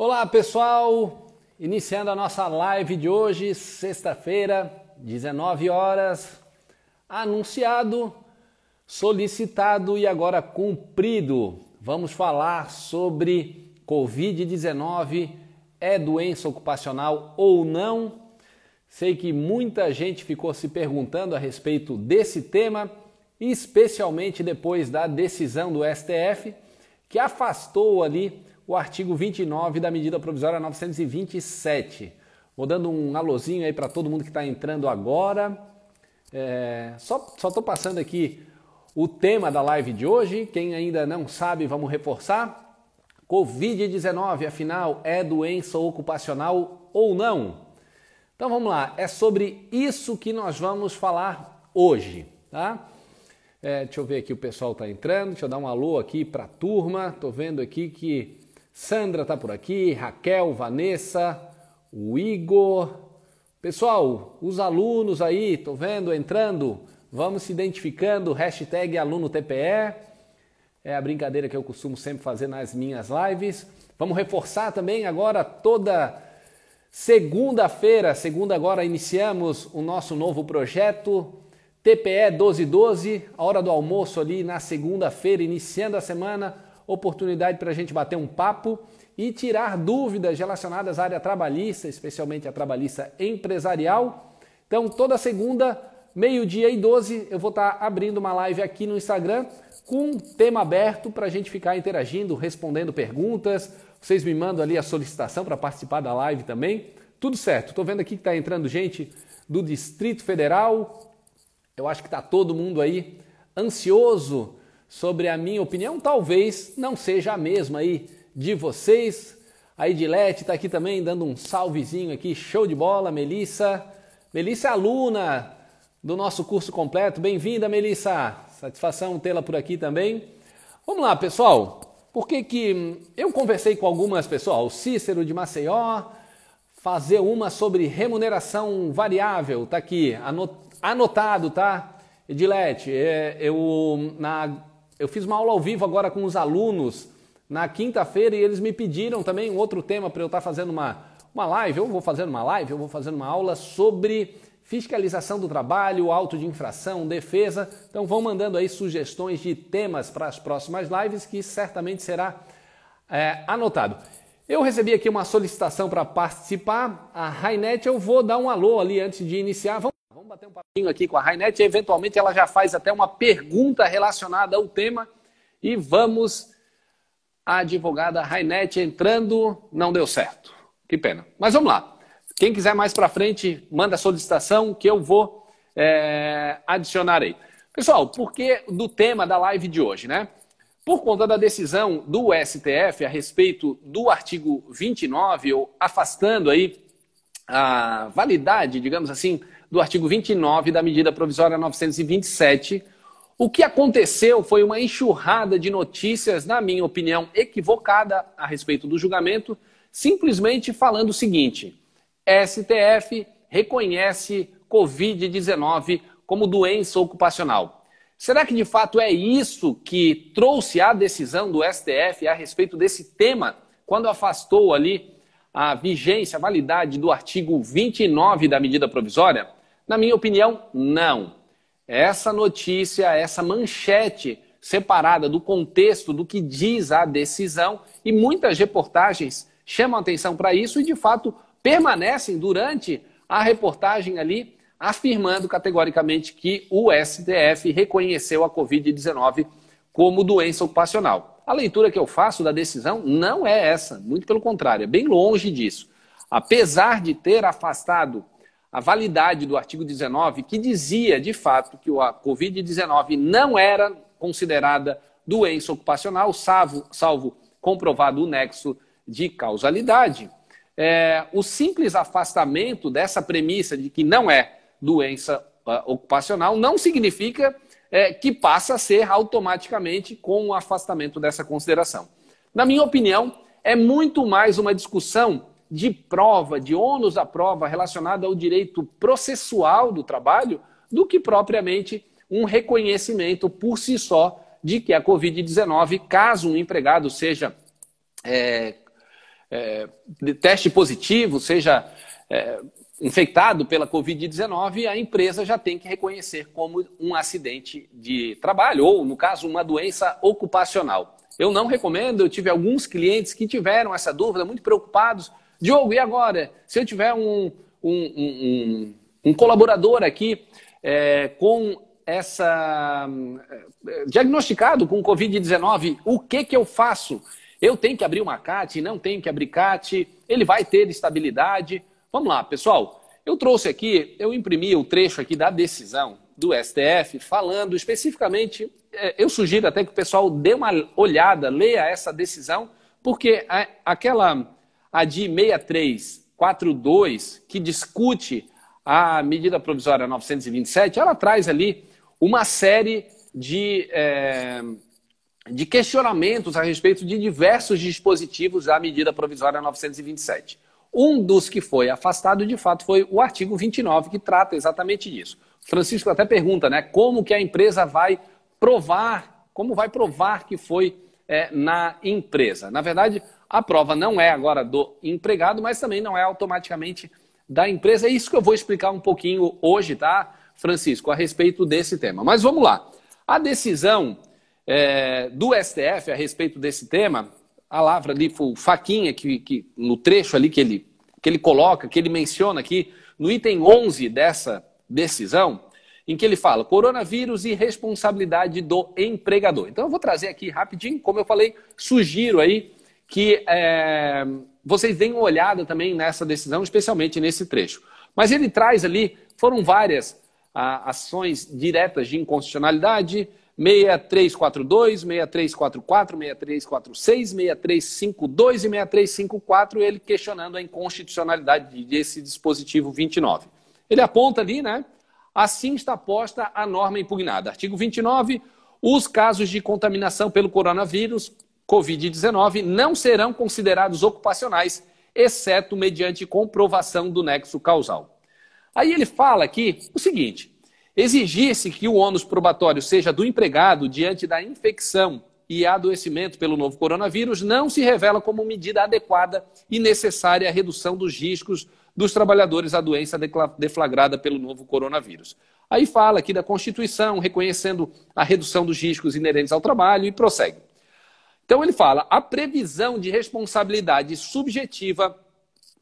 Olá pessoal, iniciando a nossa live de hoje, sexta-feira, 19 horas, anunciado, solicitado e agora cumprido. Vamos falar sobre Covid-19, é doença ocupacional ou não? Sei que muita gente ficou se perguntando a respeito desse tema, especialmente depois da decisão do STF, que afastou ali o artigo 29 da medida provisória 927. Vou dando um alôzinho aí para todo mundo que está entrando agora. Só estou passando aqui o tema da live de hoje. Quem ainda não sabe, vamos reforçar. Covid-19, afinal, é doença ocupacional ou não? Então vamos lá, é sobre isso que nós vamos falar hoje, tá? Deixa eu ver aqui, o pessoal está entrando, deixa eu dar um alô aqui para a turma. Estou vendo aqui que Sandra está por aqui, Raquel, Vanessa, o Igor. Pessoal, os alunos aí, estou vendo, entrando, vamos se identificando, hashtag aluno TPE. É a brincadeira que eu costumo sempre fazer nas minhas lives. Vamos reforçar também agora toda segunda-feira, segunda agora iniciamos o nosso novo projeto, TPE 1212, a hora do almoço ali na segunda-feira, iniciando a semana, oportunidade para a gente bater um papo e tirar dúvidas relacionadas à área trabalhista, especialmente a trabalhista empresarial. Então, toda segunda, meio-dia e 12, eu vou estar abrindo uma live aqui no Instagram com um tema aberto para a gente ficar interagindo, respondendo perguntas. Vocês me mandam ali a solicitação para participar da live também. Tudo certo. Estou vendo aqui que está entrando gente do Distrito Federal. Eu acho que está todo mundo aí ansioso sobre a minha opinião. Talvez não seja a mesma aí de vocês. A Edilete está aqui também dando um salvezinho aqui. Show de bola, Melissa. Melissa é aluna do nosso curso completo. Bem-vinda, Melissa. Satisfação tê-la por aqui também. Vamos lá, pessoal. Por que eu conversei com algumas pessoas, o Cícero de Maceió, fazer uma sobre remuneração variável, tá aqui, anotado, tá? Edilete, eu fiz uma aula ao vivo agora com os alunos na quinta-feira e eles me pediram também um outro tema para eu estar fazendo uma live. Eu vou fazendo uma aula sobre fiscalização do trabalho, auto de infração, defesa. Então vão mandando aí sugestões de temas para as próximas lives que certamente será anotado. Eu recebi aqui uma solicitação para participar. A Rainete, eu vou dar um alô ali antes de iniciar. Vamos bater um papinho aqui com a Rainete. Eventualmente ela já faz até uma pergunta relacionada ao tema. E vamos, a advogada Rainete entrando. Não deu certo. Que pena. Mas vamos lá. Quem quiser mais para frente, manda a solicitação que eu vou adicionar aí. Pessoal, por que do tema da live de hoje, né? Por conta da decisão do STF a respeito do artigo 29, ou afastando aí a validade, digamos assim, do artigo 29 da medida provisória 927, o que aconteceu foi uma enxurrada de notícias, na minha opinião, equivocada a respeito do julgamento, simplesmente falando o seguinte: STF reconhece Covid-19 como doença ocupacional. Será que de fato é isso que trouxe a decisão do STF a respeito desse tema, quando afastou ali a vigência, a validade do artigo 29 da medida provisória? Na minha opinião, não. Essa notícia, essa manchete separada do contexto do que diz a decisão, e muitas reportagens chamam atenção para isso e de fato permanecem durante a reportagem ali, afirmando categoricamente que o STF reconheceu a Covid-19 como doença ocupacional. A leitura que eu faço da decisão não é essa, muito pelo contrário, é bem longe disso. Apesar de ter afastado a validade do artigo 19, que dizia de fato que a Covid-19 não era considerada doença ocupacional, salvo comprovado o nexo de causalidade, o simples afastamento dessa premissa de que não é doença ocupacional não significa que passa a ser automaticamente com o afastamento dessa consideração. Na minha opinião, é muito mais uma discussão de prova, de ônus da prova relacionada ao direito processual do trabalho, do que propriamente um reconhecimento por si só de que a Covid-19, caso um empregado seja teste positivo, seja infectado pela Covid-19, a empresa já tem que reconhecer como um acidente de trabalho, ou, no caso, uma doença ocupacional. Eu não recomendo, eu tive alguns clientes que tiveram essa dúvida, muito preocupados. Diogo, e agora? Se eu tiver um colaborador aqui com diagnosticado com Covid-19, o que eu faço? Eu tenho que abrir uma CAT, não tenho que abrir CAT, ele vai ter estabilidade? Vamos lá, pessoal. Eu trouxe aqui, eu imprimi o trecho aqui da decisão do STF, falando especificamente, eu sugiro até que o pessoal dê uma olhada, leia essa decisão, porque a de 6342, que discute a medida provisória 927, ela traz ali uma série de questionamentos a respeito de diversos dispositivos da medida provisória 927. Um dos que foi afastado, de fato, foi o artigo 29, que trata exatamente disso. O Francisco até pergunta, né, como que a empresa vai provar, como vai provar que foi na empresa. Na verdade, a prova não é agora do empregado, mas também não é automaticamente da empresa. É isso que eu vou explicar um pouquinho hoje, tá, Francisco, a respeito desse tema. Mas vamos lá. A decisão do STF a respeito desse tema, a lavra ali foi o Faquinha, que no trecho ali que ele coloca, que ele menciona aqui, no item 11 dessa decisão, em que ele fala coronavírus e responsabilidade do empregador. Então eu vou trazer aqui rapidinho, como eu falei, sugiro aí que vocês deem uma olhada também nessa decisão, especialmente nesse trecho. Mas ele traz ali, foram várias ações diretas de inconstitucionalidade, 6342, 6344, 6346, 6352 e 6354, ele questionando a inconstitucionalidade desse dispositivo 29. Ele aponta ali, né? Assim está posta a norma impugnada. Artigo 29, os casos de contaminação pelo coronavírus, Covid-19, não serão considerados ocupacionais, exceto mediante comprovação do nexo causal. Aí ele fala aqui o seguinte: exigir-se que o ônus probatório seja do empregado diante da infecção e adoecimento pelo novo coronavírus não se revela como medida adequada e necessária à redução dos riscos dos trabalhadores à doença deflagrada pelo novo coronavírus. Aí fala aqui da Constituição, reconhecendo a redução dos riscos inerentes ao trabalho e prossegue. Então ele fala, a previsão de responsabilidade subjetiva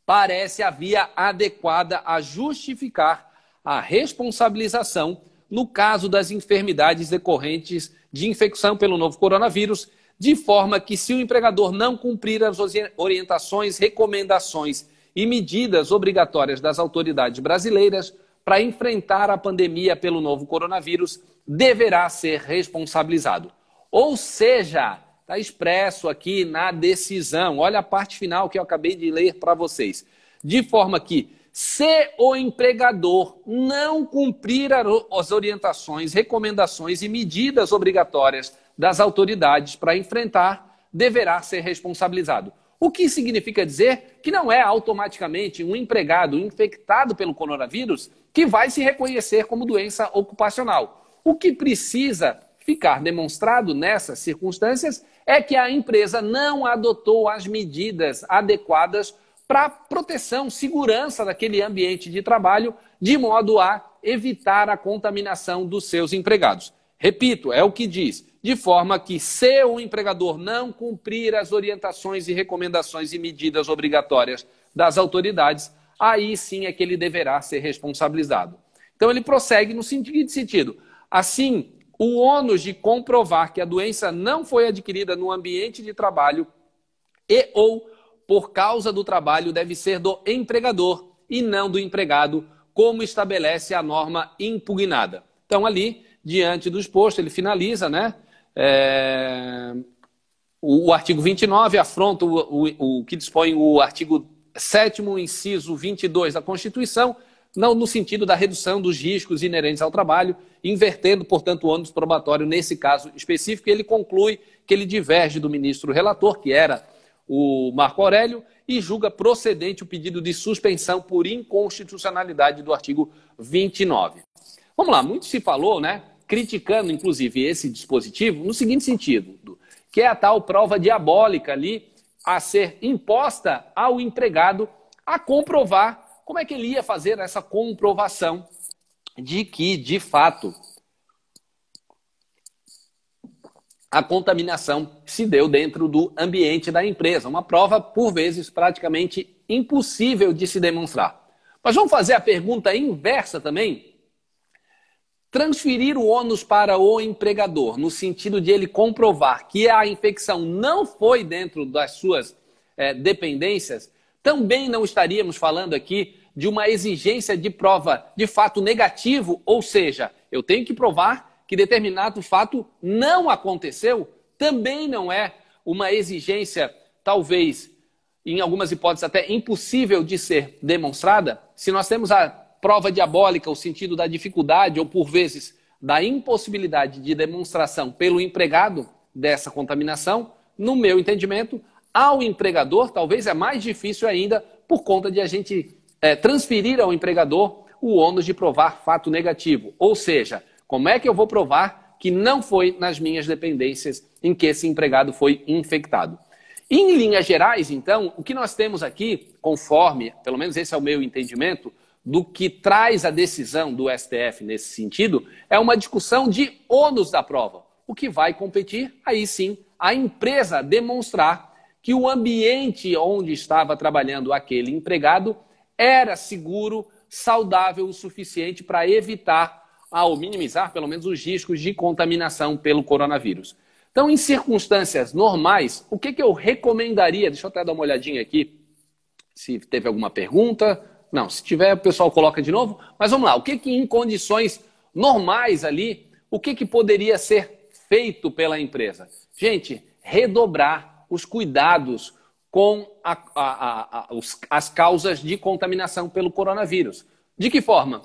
parece a via adequada a justificar a responsabilização no caso das enfermidades decorrentes de infecção pelo novo coronavírus, de forma que, se o empregador não cumprir as orientações, recomendações e medidas obrigatórias das autoridades brasileiras para enfrentar a pandemia pelo novo coronavírus, deverá ser responsabilizado. Ou seja, está expresso aqui na decisão, olha a parte final que eu acabei de ler para vocês, de forma que, se o empregador não cumprir as orientações, recomendações e medidas obrigatórias das autoridades para enfrentar, deverá ser responsabilizado. O que significa dizer que não é automaticamente um empregado infectado pelo coronavírus que vai se reconhecer como doença ocupacional. O que precisa ficar demonstrado nessas circunstâncias é que a empresa não adotou as medidas adequadas para proteção, segurança daquele ambiente de trabalho, de modo a evitar a contaminação dos seus empregados. Repito, é o que diz, de forma que, se o empregador não cumprir as orientações e recomendações e medidas obrigatórias das autoridades, aí sim é que ele deverá ser responsabilizado. Então ele prossegue no seguinte sentido: assim, o ônus de comprovar que a doença não foi adquirida no ambiente de trabalho ou por causa do trabalho deve ser do empregador e não do empregado, como estabelece a norma impugnada. Então, ali, diante do exposto, ele finaliza, né? O artigo 29 afronta o que dispõe o artigo 7º, inciso 22 da Constituição, não no sentido da redução dos riscos inerentes ao trabalho, invertendo, portanto, o ônus probatório nesse caso específico. Ele conclui que ele diverge do ministro relator, que era o Marco Aurélio, e julga procedente o pedido de suspensão por inconstitucionalidade do artigo 29. Vamos lá, muito se falou, né, criticando inclusive esse dispositivo no seguinte sentido, que é a tal prova diabólica ali a ser imposta ao empregado a comprovar como é que ele ia fazer essa comprovação de que, de fato, a contaminação se deu dentro do ambiente da empresa. Uma prova, por vezes, praticamente impossível de se demonstrar. Mas vamos fazer a pergunta inversa também? Transferir o ônus para o empregador, no sentido de ele comprovar que a infecção não foi dentro das suas dependências, também não estaríamos falando aqui de uma exigência de prova de fato negativo, ou seja, eu tenho que provar que determinado fato não aconteceu, também não é uma exigência, talvez, em algumas hipóteses até impossível de ser demonstrada. Se nós temos a prova diabólica, o sentido da dificuldade ou, por vezes, da impossibilidade de demonstração pelo empregado dessa contaminação, no meu entendimento, ao empregador, talvez é mais difícil ainda por conta de a gente transferir ao empregador o ônus de provar fato negativo. Ou seja, como é que eu vou provar que não foi nas minhas dependências em que esse empregado foi infectado? Em linhas gerais, então, o que nós temos aqui, conforme, pelo menos esse é o meu entendimento, do que traz a decisão do STF nesse sentido, é uma discussão de ônus da prova. O que vai competir, aí sim, a empresa demonstrar que o ambiente onde estava trabalhando aquele empregado era seguro, saudável o suficiente para evitar ou minimizar, pelo menos, os riscos de contaminação pelo coronavírus. Então, em circunstâncias normais, o que eu recomendaria? Deixa eu até dar uma olhadinha aqui, se teve alguma pergunta. Não, se tiver, o pessoal coloca de novo. Mas vamos lá, o que em condições normais ali, o que poderia ser feito pela empresa? Gente, redobrar os cuidados com as causas de contaminação pelo coronavírus. De que forma?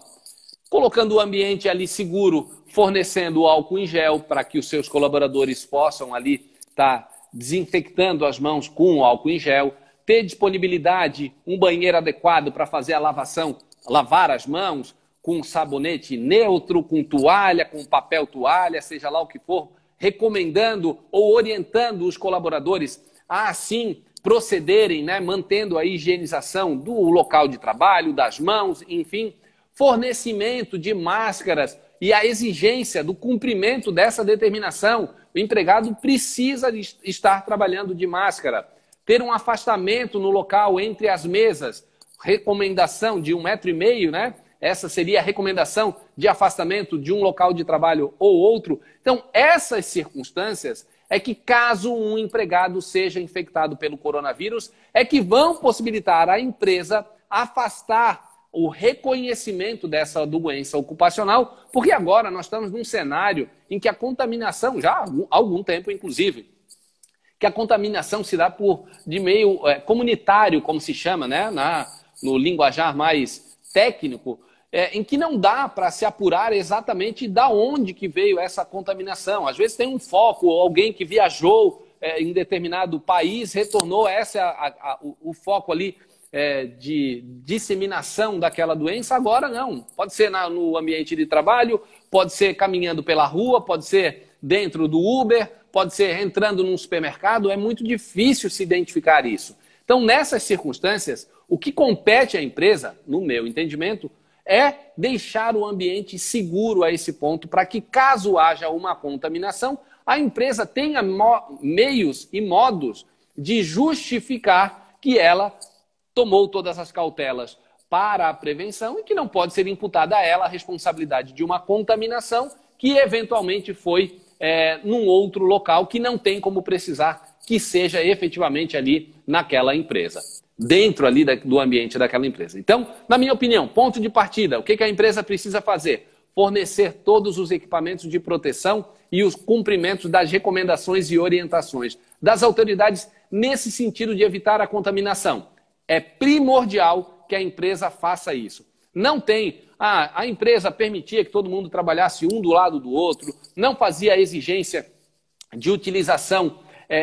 Colocando o ambiente ali seguro, fornecendo álcool em gel para que os seus colaboradores possam ali estar desinfectando as mãos com o álcool em gel, ter disponibilidade, um banheiro adequado para fazer a lavação, lavar as mãos com sabonete neutro, com toalha, com papel toalha, seja lá o que for, recomendando ou orientando os colaboradores a assim procederem, né, mantendo a higienização do local de trabalho, das mãos, enfim, fornecimento de máscaras e a exigência do cumprimento dessa determinação. O empregado precisa estar trabalhando de máscara, ter um afastamento no local entre as mesas, recomendação de 1,5 m, né? Essa seria a recomendação de afastamento de um local de trabalho ou outro. Então, essas circunstâncias é que, caso um empregado seja infectado pelo coronavírus, é que vão possibilitar à empresa afastar o reconhecimento dessa doença ocupacional, porque agora nós estamos num cenário em que a contaminação, já há algum tempo inclusive, que a contaminação se dá de meio comunitário, como se chama, né? No linguajar mais técnico, em que não dá para se apurar exatamente da onde que veio essa contaminação. Às vezes tem um foco, alguém que viajou em determinado país, retornou, esse é o foco ali de disseminação daquela doença. Agora não, pode ser no ambiente de trabalho, pode ser caminhando pela rua, pode ser dentro do Uber, pode ser entrando num supermercado, é muito difícil se identificar isso. Então, nessas circunstâncias, o que compete à empresa, no meu entendimento, é deixar o ambiente seguro a esse ponto, para que, caso haja uma contaminação, a empresa tenha meios e modos de justificar que ela tomou todas as cautelas para a prevenção e que não pode ser imputada a ela a responsabilidade de uma contaminação que eventualmente foi num outro local que não tem como precisar que seja efetivamente ali naquela empresa, dentro ali do ambiente daquela empresa. Então, na minha opinião, ponto de partida, o que a empresa precisa fazer? Fornecer todos os equipamentos de proteção e os cumprimentos das recomendações e orientações das autoridades nesse sentido de evitar a contaminação. É primordial que a empresa faça isso. Não tem... a empresa permitia que todo mundo trabalhasse um do lado do outro, não fazia a exigência de utilização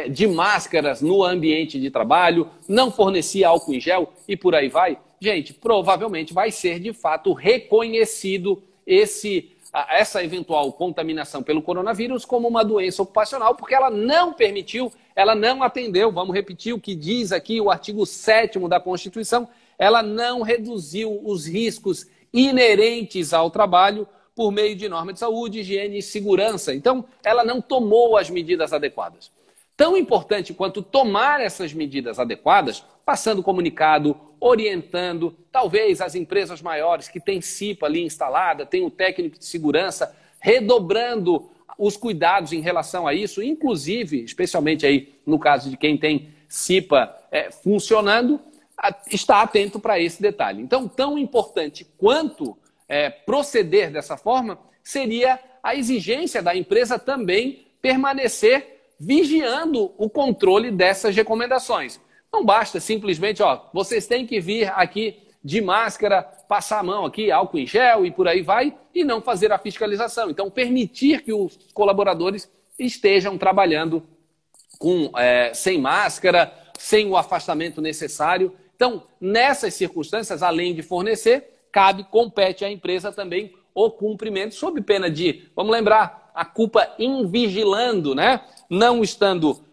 de máscaras no ambiente de trabalho, não fornecia álcool em gel e por aí vai. Gente, provavelmente vai ser de fato reconhecido essa eventual contaminação pelo coronavírus como uma doença ocupacional, porque ela não permitiu ela não atendeu, vamos repetir o que diz aqui o artigo 7º da Constituição, ela não reduziu os riscos inerentes ao trabalho por meio de norma de saúde, higiene e segurança. Então, ela não tomou as medidas adequadas. Tão importante quanto tomar essas medidas adequadas, passando comunicado, orientando, talvez as empresas maiores que têm CIPA ali instalada, têm o técnico de segurança, redobrando os cuidados em relação a isso, inclusive, especialmente aí no caso de quem tem CIPA funcionando, está atento para esse detalhe. Então, tão importante quanto proceder dessa forma seria a exigência da empresa também permanecer vigiando o controle dessas recomendações. Não basta simplesmente, vocês têm que vir aqui de máscara, passar a mão aqui, álcool em gel e por aí vai, e não fazer a fiscalização. Então, permitir que os colaboradores estejam trabalhando sem máscara, sem o afastamento necessário. Então, nessas circunstâncias, além de fornecer, compete à empresa também o cumprimento, sob pena de, vamos lembrar, a culpa invigilando, né? Não estando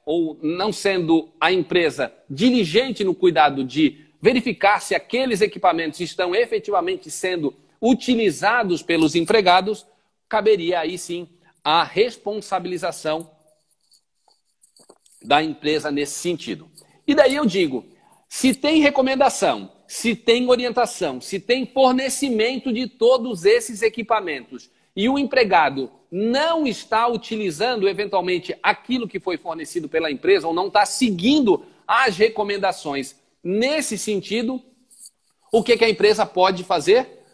ou não sendo a empresa diligente no cuidado de verificar se aqueles equipamentos estão efetivamente sendo utilizados pelos empregados, caberia aí sim a responsabilização da empresa nesse sentido. E daí eu digo, se tem recomendação, se tem orientação, se tem fornecimento de todos esses equipamentos e o empregado não está utilizando eventualmente aquilo que foi fornecido pela empresa ou não está seguindo as recomendações nesse sentido, o que a empresa pode fazer?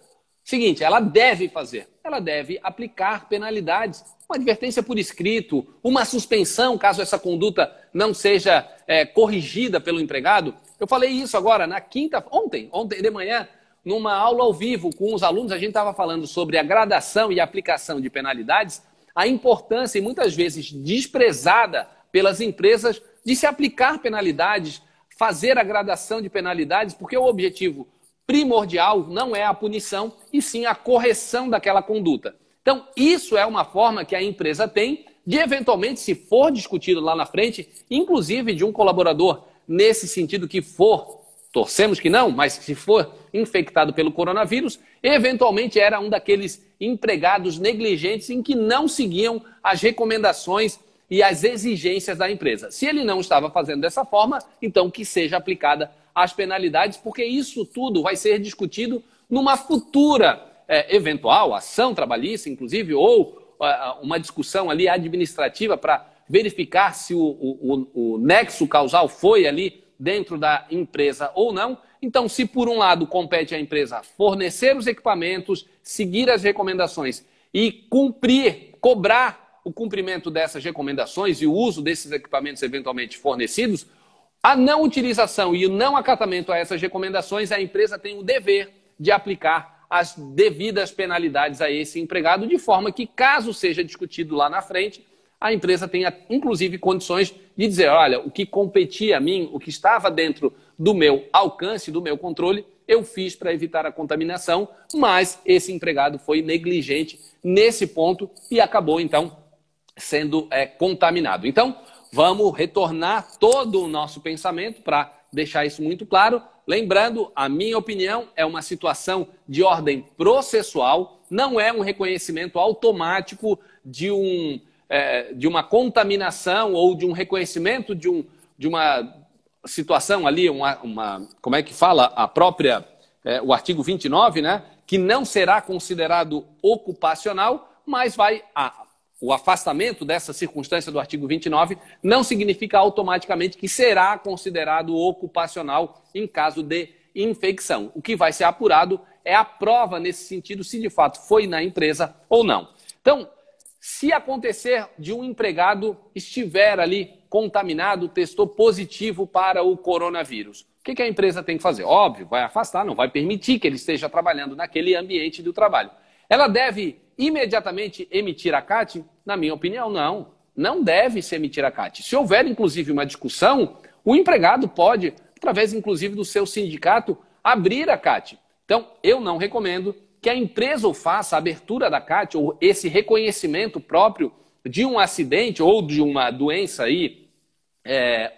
Seguinte, ela deve fazer. Ela deve aplicar penalidades, uma advertência por escrito, uma suspensão caso essa conduta não seja corrigida pelo empregado. Eu falei isso agora na ontem de manhã, numa aula ao vivo com os alunos, a gente estava falando sobre a gradação e aplicação de penalidades, a importância e muitas vezes desprezada pelas empresas de se aplicar penalidades, fazer a gradação de penalidades, porque o objetivo primordial não é a punição, e sim a correção daquela conduta. Então, isso é uma forma que a empresa tem de, eventualmente, se for discutido lá na frente, inclusive de um colaborador nesse sentido que for, torcemos que não, mas se for infectado pelo coronavírus, eventualmente era um daqueles empregados negligentes em que não seguiam as recomendações e as exigências da empresa. Se ele não estava fazendo dessa forma, então que seja aplicada as penalidades, porque isso tudo vai ser discutido numa futura eventual ação trabalhista, inclusive, ou uma discussão ali administrativa para verificar se o nexo causal foi ali dentro da empresa ou não. Então, se por um lado compete à empresa fornecer os equipamentos, seguir as recomendações e cobrar o cumprimento dessas recomendações e o uso desses equipamentos eventualmente fornecidos, a não utilização e o não acatamento a essas recomendações, a empresa tem o dever de aplicar as devidas penalidades a esse empregado, de forma que, caso seja discutido lá na frente, a empresa tenha, inclusive, condições de dizer, olha, o que competia a mim, o que estava dentro do meu alcance, do meu controle, eu fiz para evitar a contaminação, mas esse empregado foi negligente nesse ponto e acabou, então, sendo contaminado. Então, vamos retornar todo o nosso pensamento para deixar isso muito claro. Lembrando, a minha opinião é uma situação de ordem processual, não é um reconhecimento automático de uma contaminação ou de um reconhecimento de uma situação ali, como é que fala a própria, o artigo 29, né? Que não será considerado ocupacional, mas o afastamento dessa circunstância do artigo 29 não significa automaticamente que será considerado ocupacional em caso de infecção. O que vai ser apurado é a prova nesse sentido, se de fato foi na empresa ou não. Então, se acontecer de um empregado estiver ali contaminado, testou positivo para o coronavírus, o que a empresa tem que fazer? Óbvio, vai afastar, não vai permitir que ele esteja trabalhando naquele ambiente do trabalho. Ela deve imediatamente emitir a CAT? Na minha opinião, não. Não deve se emitir a CAT. Se houver, inclusive, uma discussão, o empregado pode, através, inclusive, do seu sindicato, abrir a CAT. Então, eu não recomendo que a empresa faça a abertura da CAT ou esse reconhecimento próprio de um acidente ou de uma doença aí,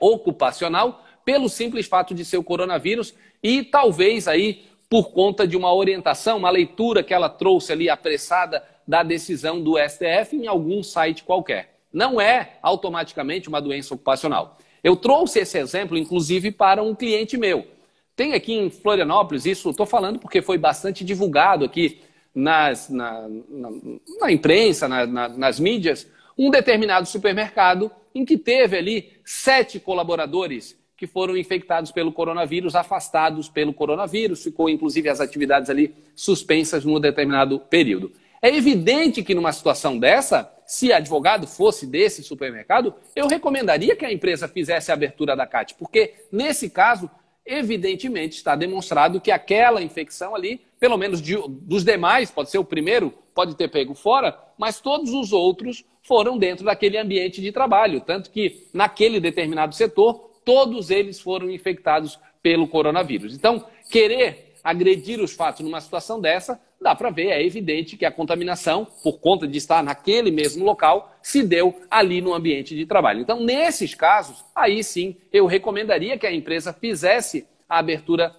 ocupacional, pelo simples fato de ser o coronavírus e talvez aí por conta de uma orientação, uma leitura que ela trouxe ali apressada da decisão do STF em algum site qualquer. Não é automaticamente uma doença ocupacional. Eu trouxe esse exemplo, inclusive, para um cliente meu. Tem aqui em Florianópolis, isso estou falando porque foi bastante divulgado aqui na imprensa, nas mídias, um determinado supermercado em que teve ali 7 colaboradores que foram infectados pelo coronavírus, afastados pelo coronavírus, ficou inclusive as atividades ali suspensas num determinado período. É evidente que numa situação dessa, se advogado fosse desse supermercado, eu recomendaria que a empresa fizesse a abertura da CAT, porque nesse caso, evidentemente está demonstrado que aquela infecção ali, pelo menos dos demais, pode ser o primeiro, pode ter pego fora, mas todos os outros foram dentro daquele ambiente de trabalho, tanto que naquele determinado setor, todos eles foram infectados pelo coronavírus. Então, querer agredir os fatos numa situação dessa, dá para ver, é evidente que a contaminação, por conta de estar naquele mesmo local, se deu ali no ambiente de trabalho. Então, nesses casos, aí sim, eu recomendaria que a empresa fizesse a abertura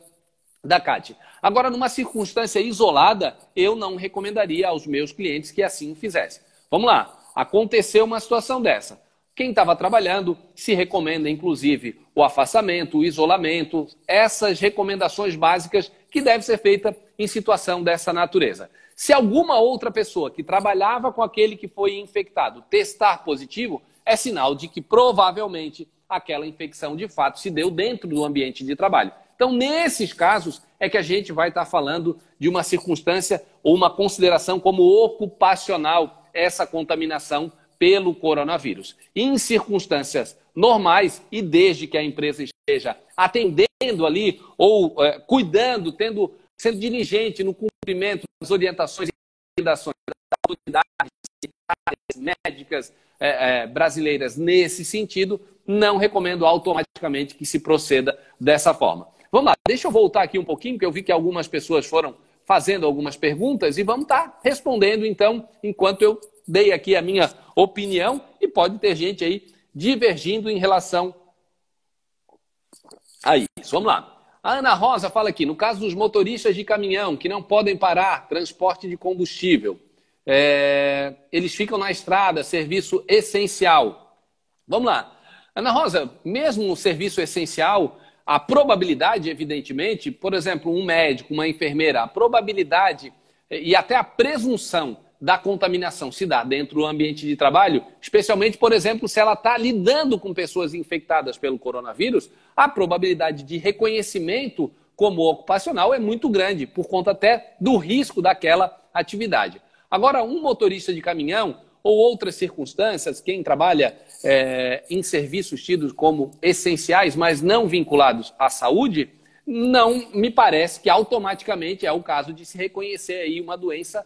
da CAT. Agora, numa circunstância isolada, eu não recomendaria aos meus clientes que assim o fizessem. Vamos lá, aconteceu uma situação dessa. Quem estava trabalhando se recomenda, inclusive, o afastamento, o isolamento, essas recomendações básicas que devem ser feitas em situação dessa natureza. Se alguma outra pessoa que trabalhava com aquele que foi infectado testar positivo, é sinal de que provavelmente aquela infecção de fato se deu dentro do ambiente de trabalho. Então, nesses casos, é que a gente vai estar falando de uma circunstância ou uma consideração como ocupacional, essa contaminação pelo coronavírus. Em circunstâncias normais e desde que a empresa esteja atendendo ali ou cuidando, sendo diligente no cumprimento das orientações e recomendações das autoridades médicas brasileiras nesse sentido, não recomendo automaticamente que se proceda dessa forma. Vamos lá, deixa eu voltar aqui um pouquinho, porque eu vi que algumas pessoas foram fazendo algumas perguntas e vamos estar respondendo então, enquanto eu dei aqui a minha opinião e pode ter gente aí divergindo em relação a isso. Vamos lá. A Ana Rosa fala aqui, no caso dos motoristas de caminhão que não podem parar, transporte de combustível, eles ficam na estrada, serviço essencial. Vamos lá. Ana Rosa, mesmo no serviço essencial, a probabilidade, evidentemente, por exemplo, um médico, uma enfermeira, a probabilidade e até a presunção da contaminação se dá dentro do ambiente de trabalho, especialmente, por exemplo, se ela está lidando com pessoas infectadas pelo coronavírus, a probabilidade de reconhecimento como ocupacional é muito grande, por conta até do risco daquela atividade. Agora, um motorista de caminhão ou outras circunstâncias, quem trabalha em serviços tidos como essenciais, mas não vinculados à saúde, não me parece que automaticamente é o caso de se reconhecer aí uma doença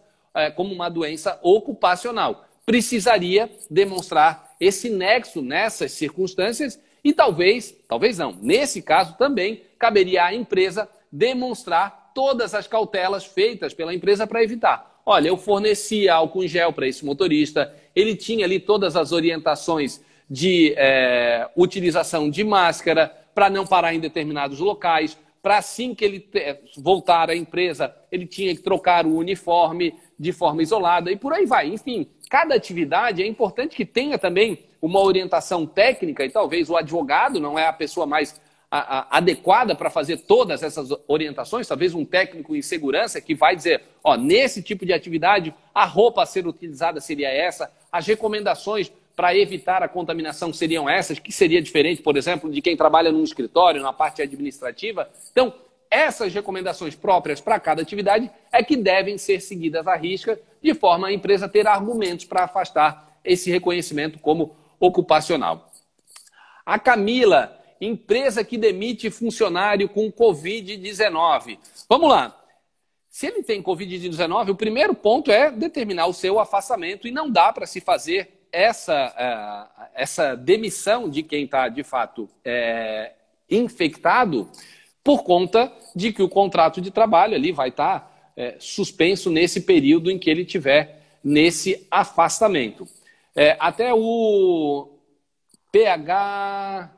como uma doença ocupacional. Precisaria demonstrar esse nexo nessas circunstâncias e talvez não, nesse caso também caberia à empresa demonstrar todas as cautelas feitas pela empresa para evitar. Olha, eu fornecia álcool em gel para esse motorista, ele tinha ali todas as orientações de utilização de máscara para não parar em determinados locais, para assim que ele voltar à empresa, ele tinha que trocar o uniforme de forma isolada e por aí vai. Enfim, cada atividade é importante que tenha também uma orientação técnica e talvez o advogado não é a pessoa mais adequada para fazer todas essas orientações, talvez um técnico em segurança que vai dizer, ó, nesse tipo de atividade a roupa a ser utilizada seria essa, as recomendações para evitar a contaminação seriam essas, que seria diferente, por exemplo, de quem trabalha num escritório, na parte administrativa. Então, essas recomendações próprias para cada atividade é que devem ser seguidas à risca, de forma a empresa ter argumentos para afastar esse reconhecimento como ocupacional. A Camila, empresa que demite funcionário com Covid-19. Vamos lá. Se ele tem Covid-19, o primeiro ponto é determinar o seu afastamento e não dá para se fazer essa demissão de quem está, de fato, infectado por conta de que o contrato de trabalho ali vai estar suspenso nesse período em que ele tiver nesse afastamento. Até o PH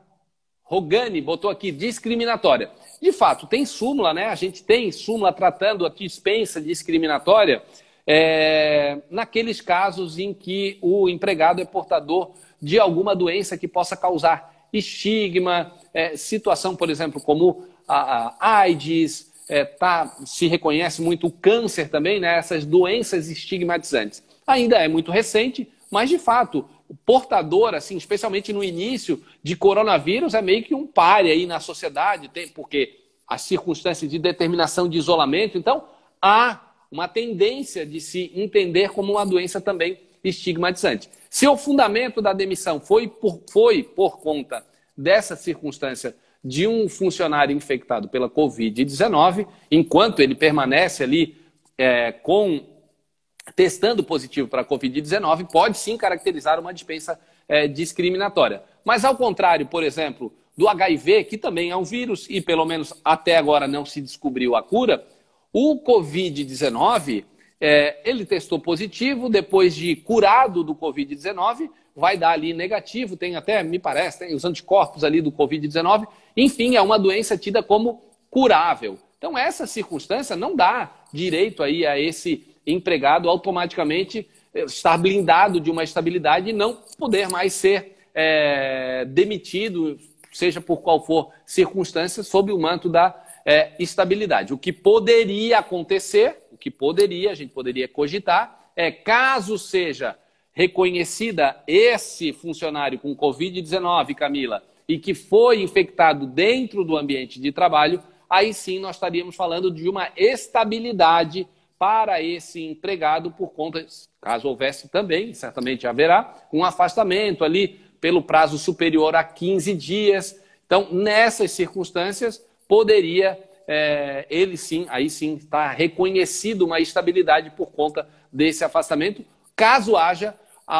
Rogani botou aqui, discriminatória. De fato, tem súmula, né? A gente tem súmula tratando a dispensa discriminatória naqueles casos em que o empregado é portador de alguma doença que possa causar estigma, situação, por exemplo, como a AIDS, se reconhece muito o câncer também, né? Essas doenças estigmatizantes. Ainda é muito recente, mas de fato, o portador, assim, especialmente no início de coronavírus, é meio que um páreo aí na sociedade, porque as circunstâncias de determinação de isolamento, então há uma tendência de se entender como uma doença também estigmatizante. Se o fundamento da demissão foi por conta dessa circunstância de um funcionário infectado pela Covid-19, enquanto ele permanece ali testando positivo para a Covid-19, pode sim caracterizar uma dispensa discriminatória. Mas ao contrário, por exemplo, do HIV, que também é um vírus e pelo menos até agora não se descobriu a cura, o Covid-19, ele testou positivo, depois de curado do Covid-19, vai dar ali negativo, tem até, me parece, tem os anticorpos ali do Covid-19, enfim, é uma doença tida como curável. Então essa circunstância não dá direito aí a esse empregado automaticamente estar blindado de uma estabilidade e não poder mais ser demitido, seja por qual for circunstância, sob o manto da estabilidade. O que poderia acontecer, a gente poderia cogitar, caso seja reconhecida esse funcionário com Covid-19, Camila, e que foi infectado dentro do ambiente de trabalho, aí sim nós estaríamos falando de uma estabilidade para esse empregado por conta, caso houvesse também, certamente haverá, um afastamento ali pelo prazo superior a 15 dias. Então, nessas circunstâncias, poderia ele sim, aí sim, está reconhecido uma estabilidade por conta desse afastamento, caso haja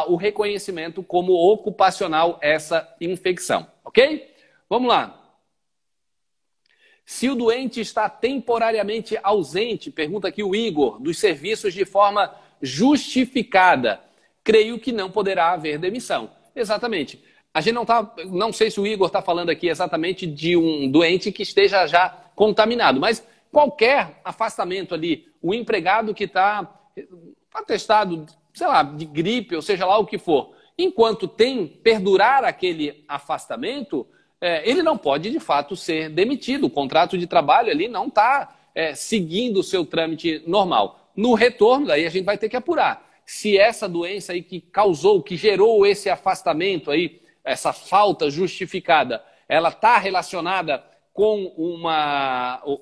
o reconhecimento como ocupacional essa infecção, ok? Vamos lá. Se o doente está temporariamente ausente, pergunta aqui o Igor, dos serviços de forma justificada, creio que não poderá haver demissão. Exatamente. A gente não sei se o Igor está falando aqui exatamente de um doente que esteja já contaminado, mas qualquer afastamento ali, o empregado que está atestado, sei lá, de gripe, ou seja lá o que for, enquanto perdurar aquele afastamento, ele não pode, de fato, ser demitido. O contrato de trabalho ali não está seguindo o seu trâmite normal. No retorno, daí a gente vai ter que apurar se essa doença aí que gerou esse afastamento aí, essa falta justificada, ela está relacionada com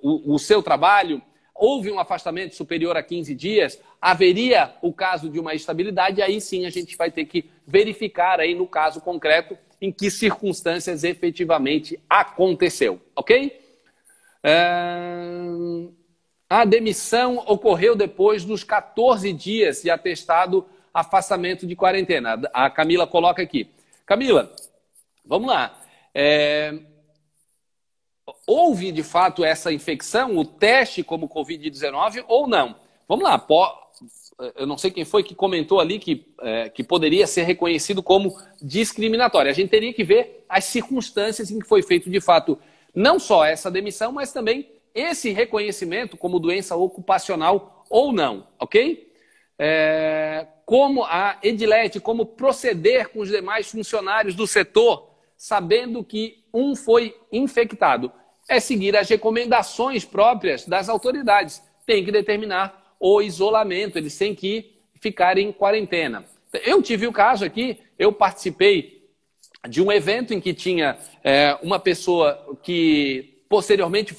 o seu trabalho, houve um afastamento superior a 15 dias, haveria o caso de uma estabilidade, aí sim a gente vai ter que verificar aí no caso concreto em que circunstâncias efetivamente aconteceu, ok? A demissão ocorreu depois dos 14 dias de atestado afastamento de quarentena. A Camila coloca aqui. Camila, vamos lá. Houve, de fato, essa infecção, o teste como Covid-19 ou não? Vamos lá. Eu não sei quem foi que comentou ali que poderia ser reconhecido como discriminatório. A gente teria que ver as circunstâncias em que foi feito, de fato, não só essa demissão, mas também esse reconhecimento como doença ocupacional ou não, ok? Como a Edilete, como proceder com os demais funcionários do setor, sabendo que um foi infectado. É seguir as recomendações próprias das autoridades. Tem que determinar o isolamento, eles têm que ficar em quarentena. Eu tive o caso aqui, eu participei de um evento em que tinha uma pessoa que posteriormente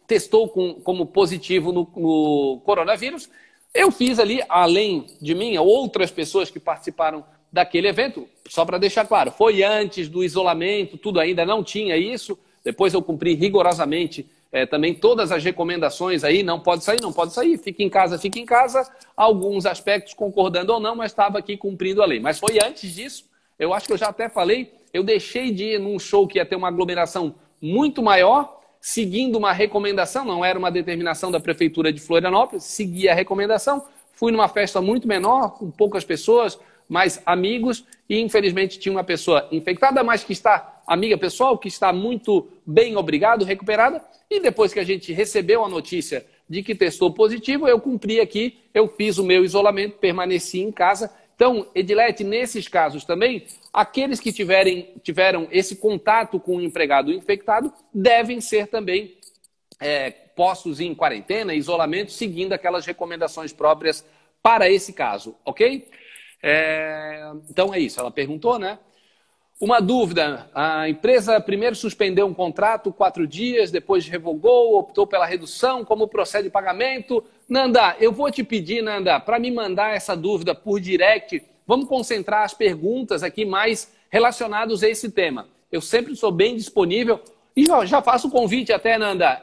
testou como positivo no coronavírus. Eu fiz ali, além de mim, outras pessoas que participaram daquele evento, só para deixar claro, foi antes do isolamento, tudo ainda não tinha isso, depois eu cumpri rigorosamente também todas as recomendações aí, não pode sair, fique em casa, alguns aspectos concordando ou não, mas estava aqui cumprindo a lei. Mas foi antes disso, eu acho que eu já até falei, eu deixei de ir num show que ia ter uma aglomeração muito maior, seguindo uma recomendação, não era uma determinação da Prefeitura de Florianópolis, segui a recomendação, fui numa festa muito menor, com poucas pessoas, mais amigos e infelizmente tinha uma pessoa infectada, mas que está amiga pessoal, que está muito bem, obrigado, recuperada. E depois que a gente recebeu a notícia de que testou positivo, eu cumpri aqui, eu fiz o meu isolamento, permaneci em casa. Então, Edilete, nesses casos também, aqueles que tiveram esse contato com o empregado infectado devem ser também postos em quarentena, isolamento, seguindo aquelas recomendações próprias para esse caso, ok? Então é isso, ela perguntou, né? Uma dúvida, a empresa primeiro suspendeu um contrato 4 dias, depois revogou, optou pela redução, como procede o pagamento? Nanda, eu vou te pedir, Nanda, para me mandar essa dúvida por direct, vamos concentrar as perguntas aqui mais relacionadas a esse tema. Eu sempre sou bem disponível e já faço o convite até, Nanda,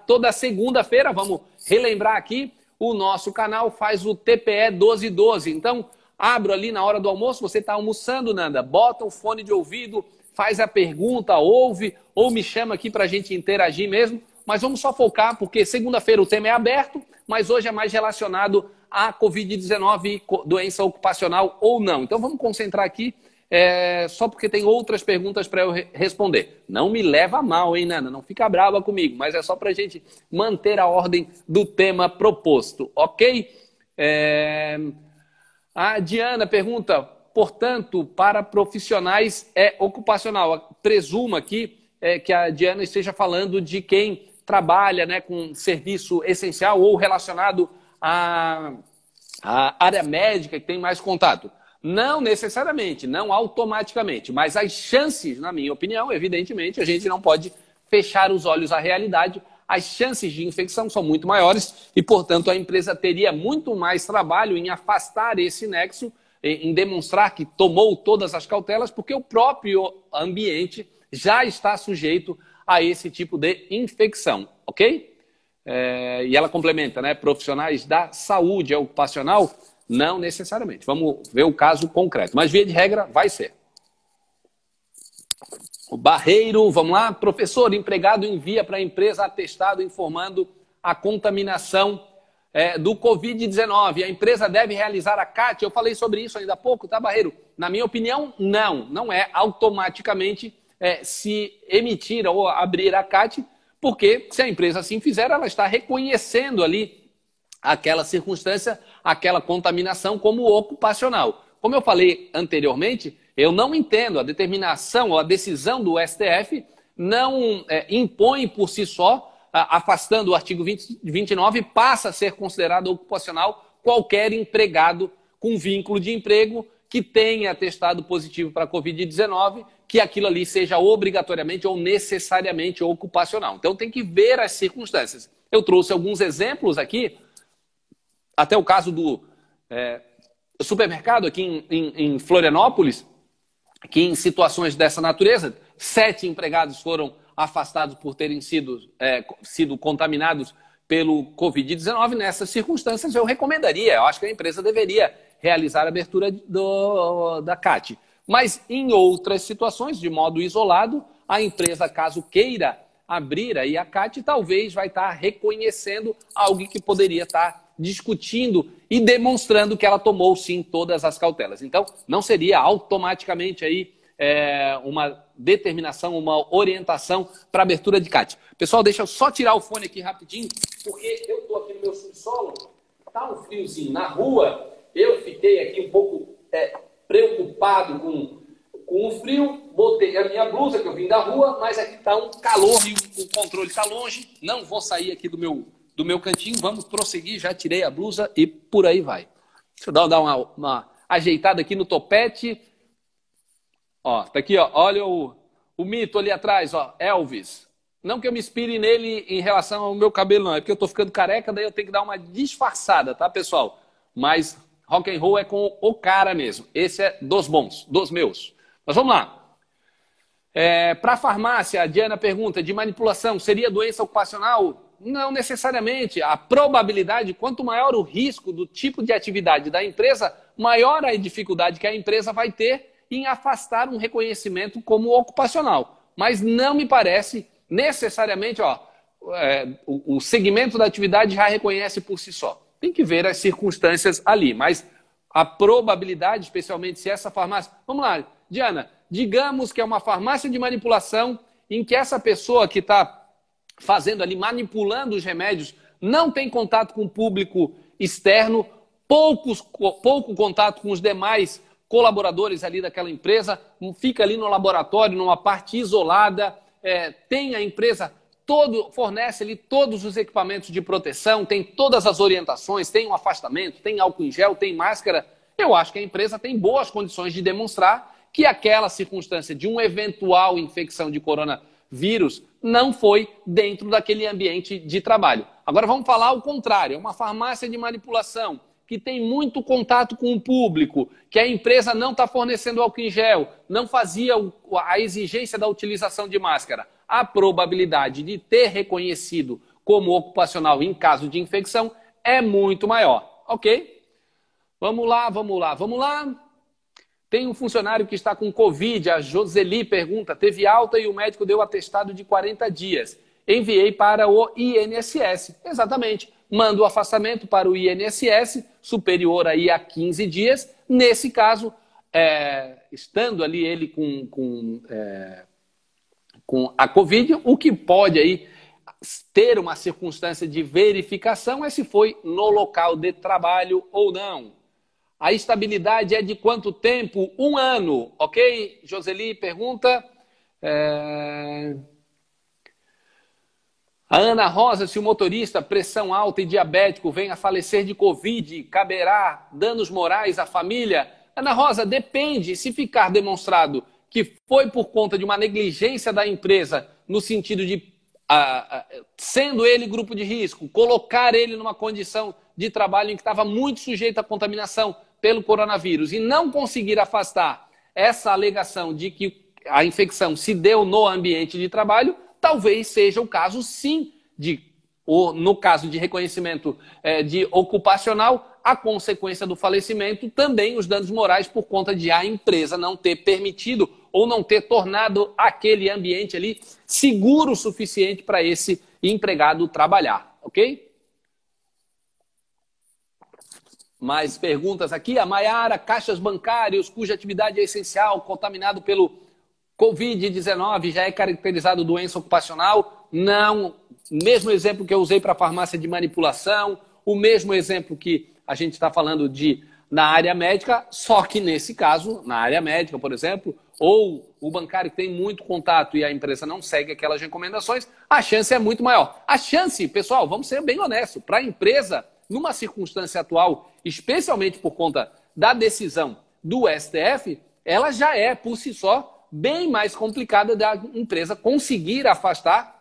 toda segunda-feira, vamos relembrar aqui, o nosso canal faz o TPE 1212, então abro ali na hora do almoço, você está almoçando, Nanda, bota um fone de ouvido, faz a pergunta, ouve, ou me chama aqui para a gente interagir mesmo, mas vamos só focar, porque segunda-feira o tema é aberto, mas hoje é mais relacionado à Covid-19, doença ocupacional ou não. Então vamos concentrar aqui, só porque tem outras perguntas para eu responder. Não me leva a mal, hein, Nanda? Não fica brava comigo, mas é só para a gente manter a ordem do tema proposto, ok? A Diana pergunta, portanto, para profissionais ocupacional. Presumo aqui que a Diana esteja falando de quem trabalha, né, com serviço essencial ou relacionado à área médica, que tem mais contato. Não necessariamente, não automaticamente, mas as chances, na minha opinião, evidentemente, a gente não pode fechar os olhos à realidade. As chances de infecção são muito maiores e, portanto, a empresa teria muito mais trabalho em afastar esse nexo, em demonstrar que tomou todas as cautelas, porque o próprio ambiente já está sujeito a esse tipo de infecção, ok? E ela complementa, né? Profissionais da saúde ocupacional, não necessariamente. Vamos ver o caso concreto, mas via de regra vai ser. O Barreiro, vamos lá. Professor, empregado envia para a empresa atestado informando a contaminação do Covid-19. A empresa deve realizar a CAT. Eu falei sobre isso ainda há pouco, tá, Barreiro? Na minha opinião, não é automaticamente se emitir ou abrir a CAT, porque se a empresa assim fizer, ela está reconhecendo ali aquela circunstância, aquela contaminação como ocupacional. Como eu falei anteriormente, eu não entendo a determinação ou a decisão do STF não impõe por si só, afastando o artigo 29, passa a ser considerado ocupacional qualquer empregado com vínculo de emprego que tenha atestado positivo para a Covid-19, que aquilo ali seja obrigatoriamente ou necessariamente ocupacional. Então tem que ver as circunstâncias. Eu trouxe alguns exemplos aqui, até o caso do supermercado aqui em Florianópolis, que em situações dessa natureza, 7 empregados foram afastados por terem sido contaminados pelo Covid-19. Nessas circunstâncias, eu recomendaria, eu acho que a empresa deveria realizar a abertura da CAT. Mas em outras situações, de modo isolado, a empresa, caso queira abrir aí a CAT, talvez vai estar reconhecendo algo que poderia estar discutindo e demonstrando que ela tomou sim todas as cautelas. Então, não seria automaticamente aí uma determinação, uma orientação para abertura de CAT. Pessoal, deixa eu só tirar o fone aqui rapidinho, porque eu estou aqui no meu subsolo, tá um friozinho na rua, eu fiquei aqui um pouco preocupado com o frio, botei a minha blusa que eu vim da rua, mas aqui está um calor e o controle está longe, não vou sair aqui do meu cantinho, vamos prosseguir, já tirei a blusa e por aí vai. Deixa eu dar uma ajeitada aqui no topete. Ó, tá aqui, ó, olha o mito ali atrás, ó, Elvis. Não que eu me inspire nele em relação ao meu cabelo, não, é porque eu tô ficando careca, daí eu tenho que dar uma disfarçada, tá, pessoal? Mas rock and roll é com o cara mesmo. Esse é dos bons, dos meus. Mas vamos lá. Para a farmácia, a Diana pergunta, de manipulação, seria doença ocupacional? Não necessariamente. A probabilidade, quanto maior o risco do tipo de atividade da empresa, maior a dificuldade que a empresa vai ter em afastar um reconhecimento como ocupacional. Mas não me parece necessariamente, o segmento da atividade já reconhece por si só. Tem que ver as circunstâncias ali, mas a probabilidade, especialmente se essa farmácia... Vamos lá, Diana, digamos que é uma farmácia de manipulação em que essa pessoa que está fazendo ali, manipulando os remédios, não tem contato com o público externo, pouco contato com os demais colaboradores ali daquela empresa, fica ali no laboratório, numa parte isolada, tem a empresa... fornece ali todos os equipamentos de proteção, tem todas as orientações, tem um afastamento, tem álcool em gel, tem máscara. Eu acho que a empresa tem boas condições de demonstrar que aquela circunstância de uma eventual infecção de coronavírus não foi dentro daquele ambiente de trabalho. Agora vamos falar o contrário, é uma farmácia de manipulação que tem muito contato com o público, que a empresa não está fornecendo álcool em gel, não fazia a exigência da utilização de máscara. A probabilidade de ter reconhecido como ocupacional em caso de infecção é muito maior, ok? Vamos lá. Tem um funcionário que está com Covid, a Joseli pergunta, teve alta e o médico deu atestado de 40 dias. Enviei para o INSS. Exatamente. Manda o afastamento para o INSS, superior aí a 15 dias. Nesse caso, estando ali ele com a Covid, o que pode aí ter uma circunstância de verificação é se foi no local de trabalho ou não. A estabilidade é de quanto tempo? 1 ano, ok? Joseli pergunta. A Ana Rosa, se o motorista, pressão alta e diabético vem a falecer de Covid, caberá danos morais à família? Ana Rosa, depende. Se ficar demonstrado que foi por conta de uma negligência da empresa, no sentido de, sendo ele grupo de risco, colocar ele numa condição de trabalho em que estava muito sujeito à contaminação pelo coronavírus e não conseguir afastar essa alegação de que a infecção se deu no ambiente de trabalho, talvez seja o caso, sim, no caso de reconhecimento de ocupacional, a consequência do falecimento, também os danos morais por conta de a empresa não ter permitido ou não ter tornado aquele ambiente ali seguro o suficiente para esse empregado trabalhar, ok? Mais perguntas aqui. A Maiara, caixas bancários cuja atividade é essencial, contaminado pelo Covid-19, já é caracterizado doença ocupacional? Não. Mesmo exemplo que eu usei para a farmácia de manipulação, o mesmo exemplo que a gente está falando na área médica, só que nesse caso, na área médica, por exemplo, ou o bancário que tem muito contato e a empresa não segue aquelas recomendações, a chance é muito maior. A chance, pessoal, vamos ser bem honestos, para a empresa, numa circunstância atual, especialmente por conta da decisão do STF, ela já é, por si só, bem mais complicada da empresa conseguir afastar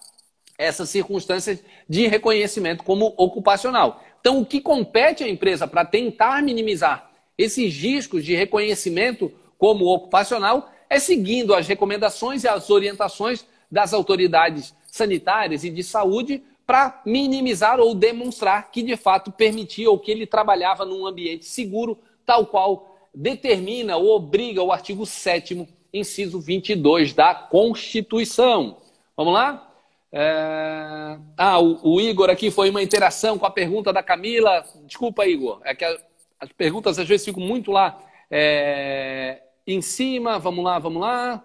essas circunstâncias de reconhecimento como ocupacional. Então, o que compete à empresa para tentar minimizar esses riscos de reconhecimento como ocupacional é seguindo as recomendações e as orientações das autoridades sanitárias e de saúde para minimizar ou demonstrar que, de fato, permitia ou que ele trabalhava num ambiente seguro, tal qual determina ou obriga o artigo 7º, inciso 22 da Constituição. Vamos lá? O Igor aqui foi uma interação com a pergunta da Camila. Desculpa, Igor. É que as perguntas às vezes ficam muito lá em cima. Vamos lá.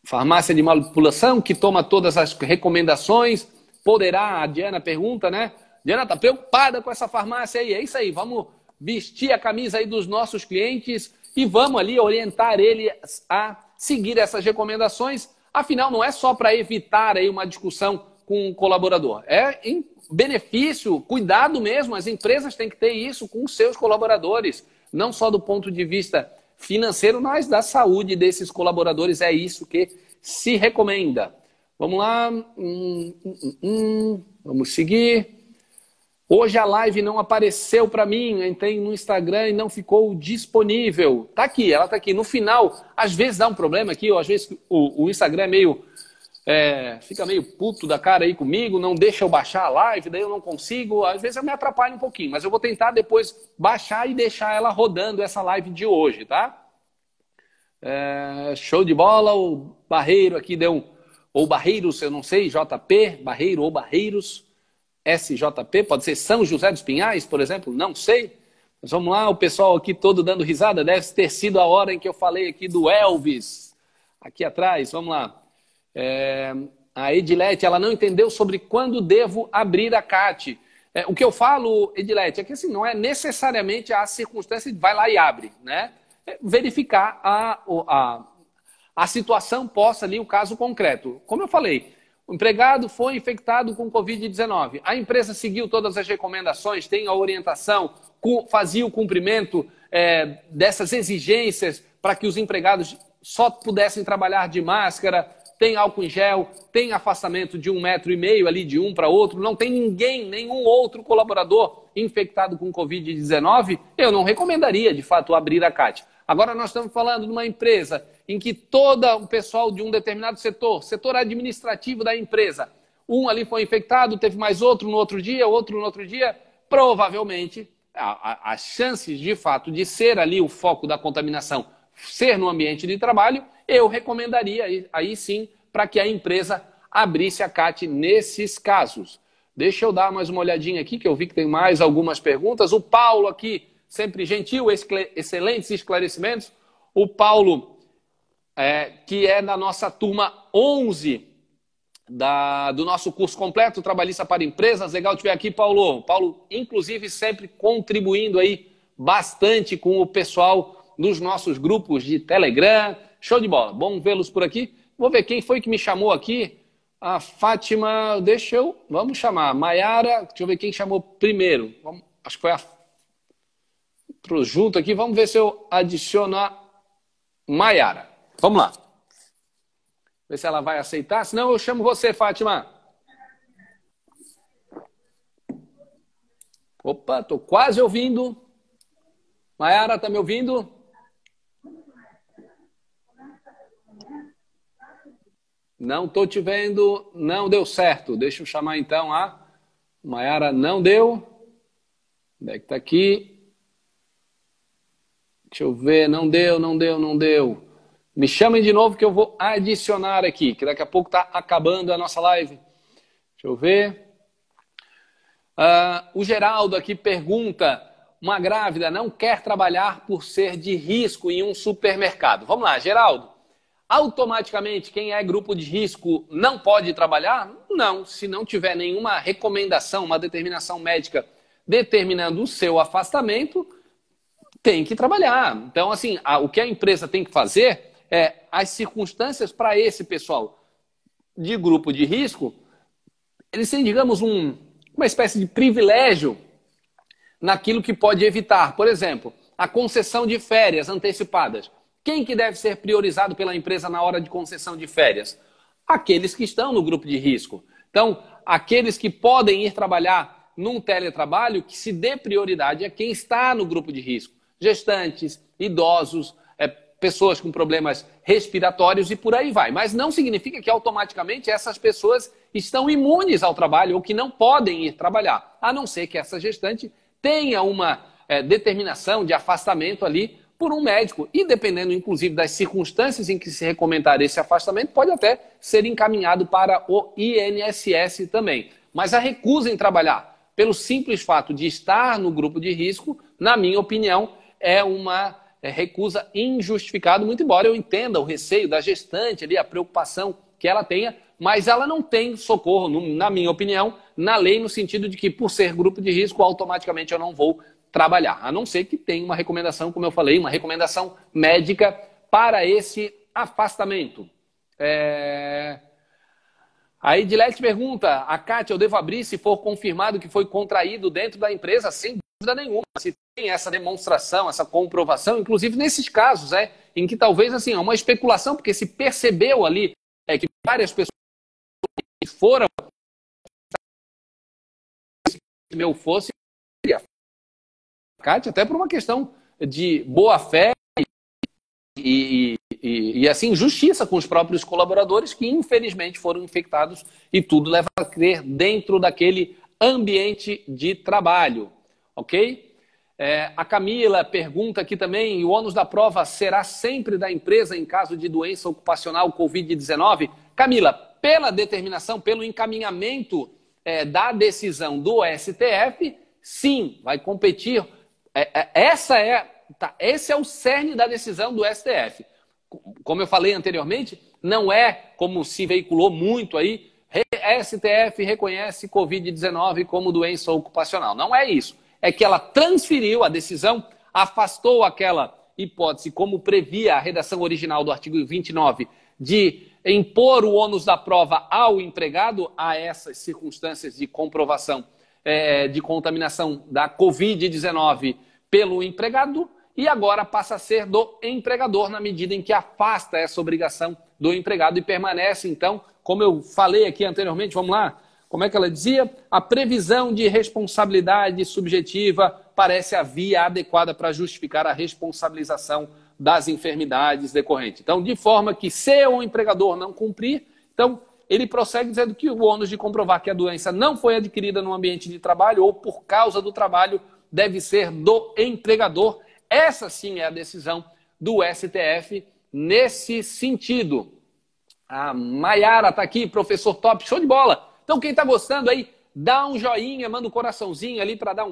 Farmácia de manipulação que toma todas as recomendações. Poderá, a Diana pergunta, né? Diana está preocupada com essa farmácia aí. É isso aí, vamos vestir a camisa aí dos nossos clientes e vamos ali orientar ele a seguir essas recomendações. Afinal, não é só para evitar aí uma discussão com o colaborador. É em benefício, cuidado mesmo. As empresas têm que ter isso com os seus colaboradores. Não só do ponto de vista financeiro, mas da saúde desses colaboradores. É isso que se recomenda. Vamos lá. Vamos seguir. Hoje a live não apareceu para mim. Entrei no Instagram e não ficou disponível. Tá aqui, ela tá aqui. No final, às vezes dá um problema aqui, ou às vezes o Instagram fica meio puto da cara aí comigo, não deixa eu baixar a live, daí eu não consigo. Às vezes eu me atrapalho um pouquinho, mas eu vou tentar depois baixar e deixar ela rodando essa live de hoje, tá? Show de bola. O Barreiro aqui deu ou Barreiros, eu não sei, JP, Barreiro ou Barreiros. SJP, pode ser São José dos Pinhais, por exemplo, não sei. Mas vamos lá, o pessoal aqui todo dando risada, deve ter sido a hora em que eu falei aqui do Elvis, aqui atrás, vamos lá. A Edilete, ela não entendeu sobre quando devo abrir a CAT. O que eu falo, Edilete, é que assim, não é necessariamente a circunstância de vai lá e abre, né? Verificar a situação posta ali, o caso concreto. Como eu falei, o empregado foi infectado com Covid-19. A empresa seguiu todas as recomendações, tem a orientação, fazia o cumprimento dessas exigências para que os empregados só pudessem trabalhar de máscara, tem álcool em gel, tem afastamento de 1,5 metro ali de um para outro, não tem ninguém, nenhum outro colaborador infectado com Covid-19, eu não recomendaria, de fato, abrir a CAT. Agora nós estamos falando de uma empresa em que todo o pessoal de um determinado setor administrativo da empresa, um ali foi infectado, teve mais outro no outro dia, provavelmente as chances de fato de ser ali o foco da contaminação, ser no ambiente de trabalho, eu recomendaria aí sim para que a empresa abrisse a CAT nesses casos. Deixa eu dar mais uma olhadinha aqui, que eu vi que tem mais algumas perguntas. O Paulo aqui, sempre gentil, excelentes esclarecimentos. O Paulo, que é da nossa turma 11 do nosso curso completo, Trabalhista para Empresas. Legal te ver aqui, Paulo. Paulo, inclusive, sempre contribuindo aí bastante com o pessoal nos nossos grupos de Telegram. Show de bola. Bom vê-los por aqui. Vou ver quem foi que me chamou aqui. A Fátima, vamos chamar. Maiara, deixa eu ver quem chamou primeiro. Acho que foi junto aqui. Vamos ver se eu adiciono a Maiara. Vamos lá. Ver se ela vai aceitar. Senão eu chamo você, Fátima. Opa, estou quase ouvindo. Maiara, está me ouvindo? Não estou te vendo, não deu certo. Deixa eu chamar então a Maiara, não deu. Onde é que está aqui? Deixa eu ver, não deu. Me chamem de novo que eu vou adicionar aqui, que daqui a pouco está acabando a nossa live. Deixa eu ver. O Geraldo aqui pergunta, uma grávida não quer trabalhar por ser de risco em um supermercado. Vamos lá, Geraldo. Automaticamente, quem é grupo de risco não pode trabalhar? Não, se não tiver nenhuma recomendação, uma determinação médica determinando o seu afastamento, tem que trabalhar. Então, assim, o que a empresa tem que fazer as circunstâncias para esse pessoal de grupo de risco, eles têm, digamos, uma espécie de privilégio naquilo que pode evitar. Por exemplo, a concessão de férias antecipadas. Quem que deve ser priorizado pela empresa na hora de concessão de férias? Aqueles que estão no grupo de risco. Então, aqueles que podem ir trabalhar num teletrabalho, que se dê prioridade a quem está no grupo de risco. Gestantes, idosos, pessoas com problemas respiratórios e por aí vai. Mas não significa que automaticamente essas pessoas estão imunes ao trabalho ou que não podem ir trabalhar, a não ser que essa gestante tenha uma determinação de afastamento ali por um médico. E dependendo, inclusive, das circunstâncias em que se recomendar esse afastamento, pode até ser encaminhado para o INSS também. Mas a recusa em trabalhar pelo simples fato de estar no grupo de risco, na minha opinião, é uma recusa injustificada, muito embora eu entenda o receio da gestante ali, a preocupação que ela tenha, mas ela não tem socorro, na minha opinião, na lei, no sentido de que, por ser grupo de risco, automaticamente eu não vou trabalhar, a não ser que tenha uma recomendação, como eu falei, uma recomendação médica para esse afastamento. A Edilete pergunta, a Kátia, eu devo abrir se for confirmado que foi contraído dentro da empresa? Sem dúvida nenhuma. Se tem essa demonstração, essa comprovação, inclusive nesses casos, em que talvez assim, é uma especulação, porque se percebeu ali que várias pessoas foram se eu fosse Kátia, até por uma questão de boa-fé e assim, justiça com os próprios colaboradores que infelizmente foram infectados e tudo leva a crer dentro daquele ambiente de trabalho, ok? A Camila pergunta aqui também, o ônus da prova será sempre da empresa em caso de doença ocupacional Covid-19? Camila, pela determinação, pelo encaminhamento da decisão do STF, sim, vai competir. Esse é o cerne da decisão do STF. Como eu falei anteriormente, não é como se veiculou muito aí, STF reconhece Covid-19 como doença ocupacional. Não é isso. É que ela transferiu a decisão, afastou aquela hipótese, como previa a redação original do artigo 29, de impor o ônus da prova ao empregado a essas circunstâncias de comprovação de contaminação da Covid-19 pelo empregado, e agora passa a ser do empregador na medida em que afasta essa obrigação do empregado e permanece, então, como eu falei aqui anteriormente, vamos lá, como é que ela dizia? A previsão de responsabilidade subjetiva parece a via adequada para justificar a responsabilização das enfermidades decorrentes. Então, de forma que se o empregador não cumprir, então ele prossegue dizendo que o ônus de comprovar que a doença não foi adquirida no ambiente de trabalho ou por causa do trabalho deve ser do empregador. Essa sim é a decisão do STF nesse sentido. A Maiara está aqui, professor top, show de bola. Então quem está gostando aí, dá um joinha, manda um coraçãozinho ali para dar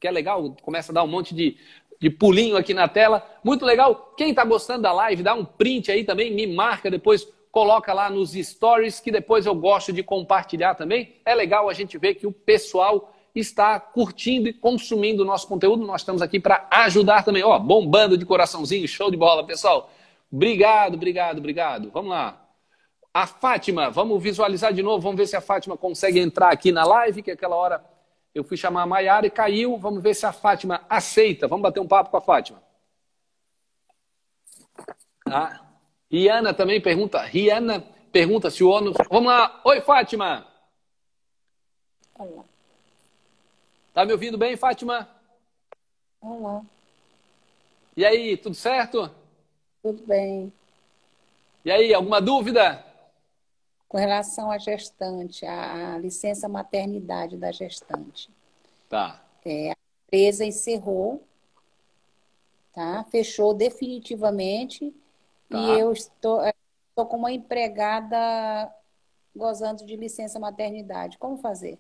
que é legal, começa a dar um monte de pulinho aqui na tela. Muito legal. Quem está gostando da live, dá um print aí também, me marca depois, coloca lá nos stories, que depois eu gosto de compartilhar também. É legal a gente ver que o pessoal está curtindo e consumindo o nosso conteúdo. Nós estamos aqui para ajudar também. Ó, bombando de coraçãozinho, show de bola, pessoal. Obrigado, obrigado, obrigado. Vamos lá. A Fátima, vamos visualizar de novo, vamos ver se a Fátima consegue entrar aqui na live, que aquela hora eu fui chamar a Maiara e caiu. Vamos ver se a Fátima aceita. Vamos bater um papo com a Fátima. Ah, Rihanna também pergunta. Rihanna pergunta se o ônus... Vamos lá. Oi, Fátima. Olá. Tá me ouvindo bem, Fátima? Olá. E aí, tudo certo? Tudo bem. E aí, alguma dúvida? Com relação à gestante, à licença maternidade da gestante. Tá. A empresa encerrou, tá? Fechou definitivamente, Tá. E eu estou com uma empregada gozando de licença maternidade. Como fazer?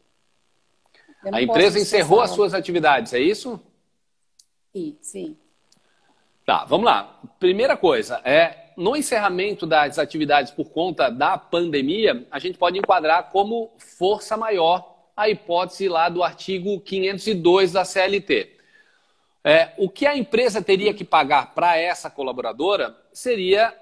Eu não A empresa posso encerrou as dispensá-la. suas atividades, é isso? Sim. Tá, vamos lá. Primeira coisa, no encerramento das atividades por conta da pandemia, a gente pode enquadrar como força maior a hipótese lá do artigo 502 da CLT. O que a empresa teria que pagar para essa colaboradora seria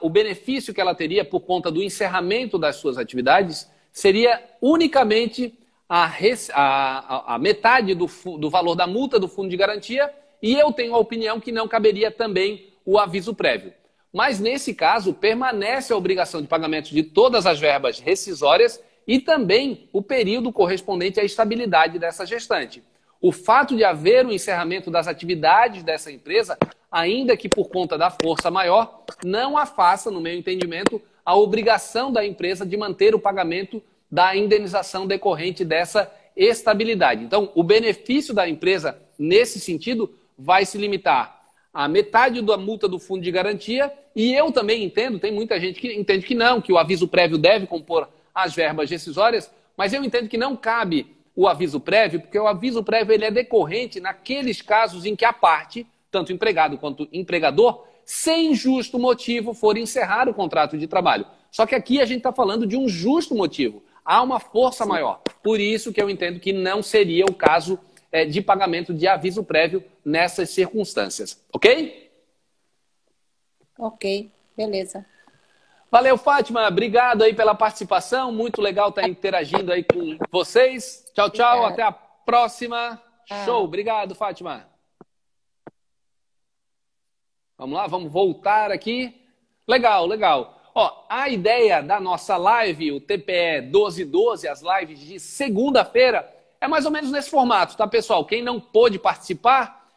o benefício que ela teria por conta do encerramento das suas atividades seria unicamente a metade do valor da multa do fundo de garantia, e eu tenho a opinião que não caberia também o aviso prévio. Mas nesse caso permanece a obrigação de pagamento de todas as verbas rescisórias e também o período correspondente à estabilidade dessa gestante. O fato de haver o encerramento das atividades dessa empresa, ainda que por conta da força maior, não afasta, no meu entendimento, a obrigação da empresa de manter o pagamento da indenização decorrente dessa estabilidade. Então, o benefício da empresa, nesse sentido, vai se limitar à metade da multa do fundo de garantia, e eu também entendo, tem muita gente que entende que não, que o aviso prévio deve compor as verbas rescisórias, mas eu entendo que não cabe o aviso prévio, porque o aviso prévio ele é decorrente naqueles casos em que a parte, tanto empregado quanto empregador, sem justo motivo for encerrar o contrato de trabalho. Só que aqui a gente está falando de um justo motivo. Há uma força maior. Por isso que eu entendo que não seria o caso de pagamento de aviso prévio nessas circunstâncias. Ok? Ok, beleza. Valeu, Fátima. Obrigado aí pela participação. Muito legal estar interagindo aí com vocês. Tchau, tchau. Obrigada. Até a próxima. Tchau. Show. Obrigado, Fátima. Vamos lá, vamos voltar aqui. Legal, legal. Ó, a ideia da nossa live, o TPE 1212, as lives de segunda-feira, é mais ou menos nesse formato, tá, pessoal? Quem não pôde participar,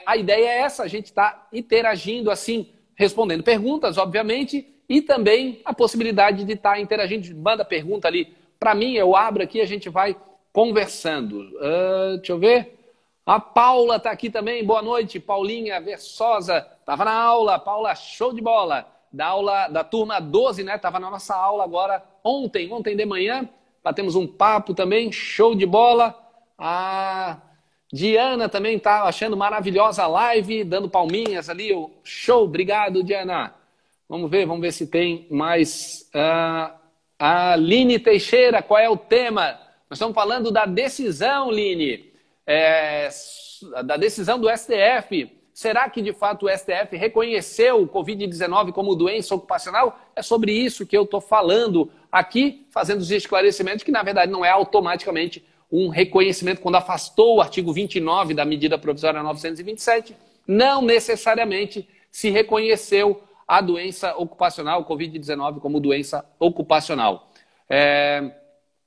a ideia é essa, a gente está interagindo assim, respondendo perguntas, obviamente, e também a possibilidade de estar interagindo. Manda pergunta ali para mim, eu abro aqui, a gente vai conversando. Deixa eu ver. A Paula está aqui também, boa noite. Paulinha Versosa, estava na aula. Paula, show de bola. Da aula da turma 12, né? Estava na nossa aula agora ontem de manhã. batemos um papo também, show de bola. A Diana também está achando maravilhosa a live, dando palminhas ali, show, obrigado, Diana. Vamos ver se tem mais. A Line Teixeira, qual é o tema? Nós estamos falando da decisão, Line, da decisão do STF. Será que, de fato, o STF reconheceu o Covid-19 como doença ocupacional? É sobre isso que eu estou falando aqui, fazendo os esclarecimentos, que, na verdade, não é automaticamente um reconhecimento quando afastou o artigo 29 da medida provisória 927. Não necessariamente se reconheceu a doença ocupacional, o Covid-19, como doença ocupacional.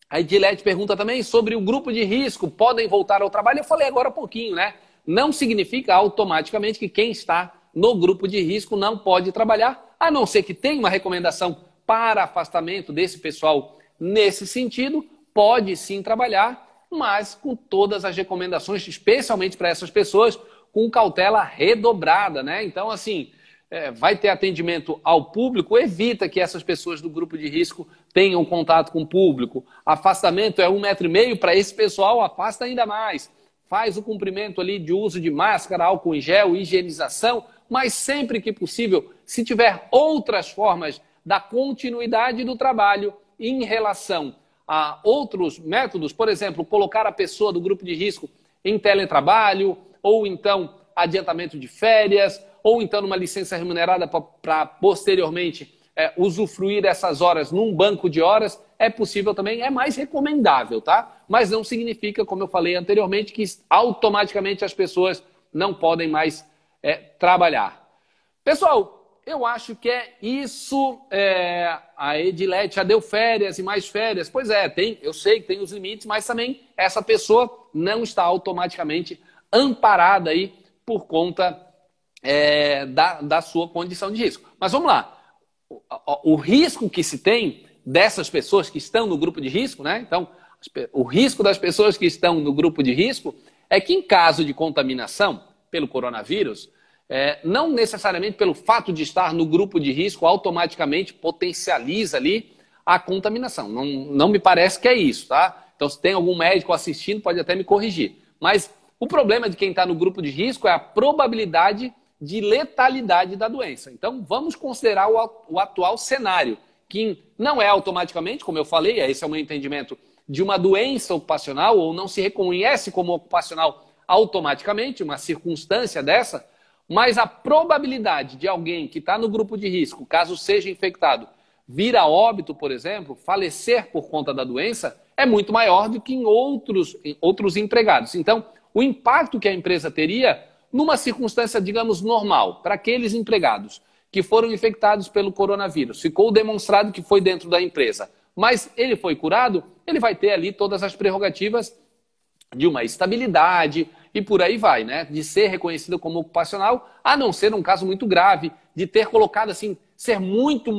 A Edilete pergunta também sobre o grupo de risco, podem voltar ao trabalho? Eu falei agora há pouquinho, né? Não significa automaticamente que quem está no grupo de risco não pode trabalhar, a não ser que tenha uma recomendação para afastamento desse pessoal nesse sentido, pode sim trabalhar, mas com todas as recomendações, especialmente para essas pessoas, com cautela redobrada, né? Então, assim, vai ter atendimento ao público, evita que essas pessoas do grupo de risco tenham contato com o público. Afastamento é 1,5 metro para esse pessoal, afasta ainda mais. Faz o cumprimento ali de uso de máscara, álcool em gel, higienização, mas sempre que possível, se tiver outras formas da continuidade do trabalho em relação a outros métodos, por exemplo, colocar a pessoa do grupo de risco em teletrabalho, ou então adiantamento de férias, ou então numa licença remunerada para posteriormente usufruir essas horas num banco de horas, é possível também, é mais recomendável, tá? Mas não significa, como eu falei anteriormente, que automaticamente as pessoas não podem mais trabalhar. Pessoal, eu acho que é isso. A Edilete já deu férias e mais férias. Pois é, eu sei que tem os limites, mas também essa pessoa não está automaticamente amparada aí por conta da sua condição de risco. Mas vamos lá. O risco que se tem dessas pessoas que estão no grupo de risco, né? Então, o risco das pessoas que estão no grupo de risco é que, em caso de contaminação pelo coronavírus, não necessariamente pelo fato de estar no grupo de risco automaticamente potencializa ali a contaminação. Não me parece que é isso, tá? Então, se tem algum médico assistindo, pode até me corrigir. Mas o problema de quem está no grupo de risco é a probabilidade de letalidade da doença. Então, vamos considerar o atual cenário, que não é automaticamente, como eu falei, esse é o meu entendimento, de uma doença ocupacional, ou não se reconhece como ocupacional automaticamente, uma circunstância dessa, mas a probabilidade de alguém que está no grupo de risco, caso seja infectado, vir a óbito, por exemplo, falecer por conta da doença, é muito maior do que em outros empregados. Então, o impacto que a empresa teria numa circunstância, digamos, normal, para aqueles empregados que foram infectados pelo coronavírus, ficou demonstrado que foi dentro da empresa, mas ele foi curado, ele vai ter ali todas as prerrogativas de uma estabilidade e por aí vai, né? De ser reconhecido como ocupacional, a não ser um caso muito grave, de ter colocado assim, ser muito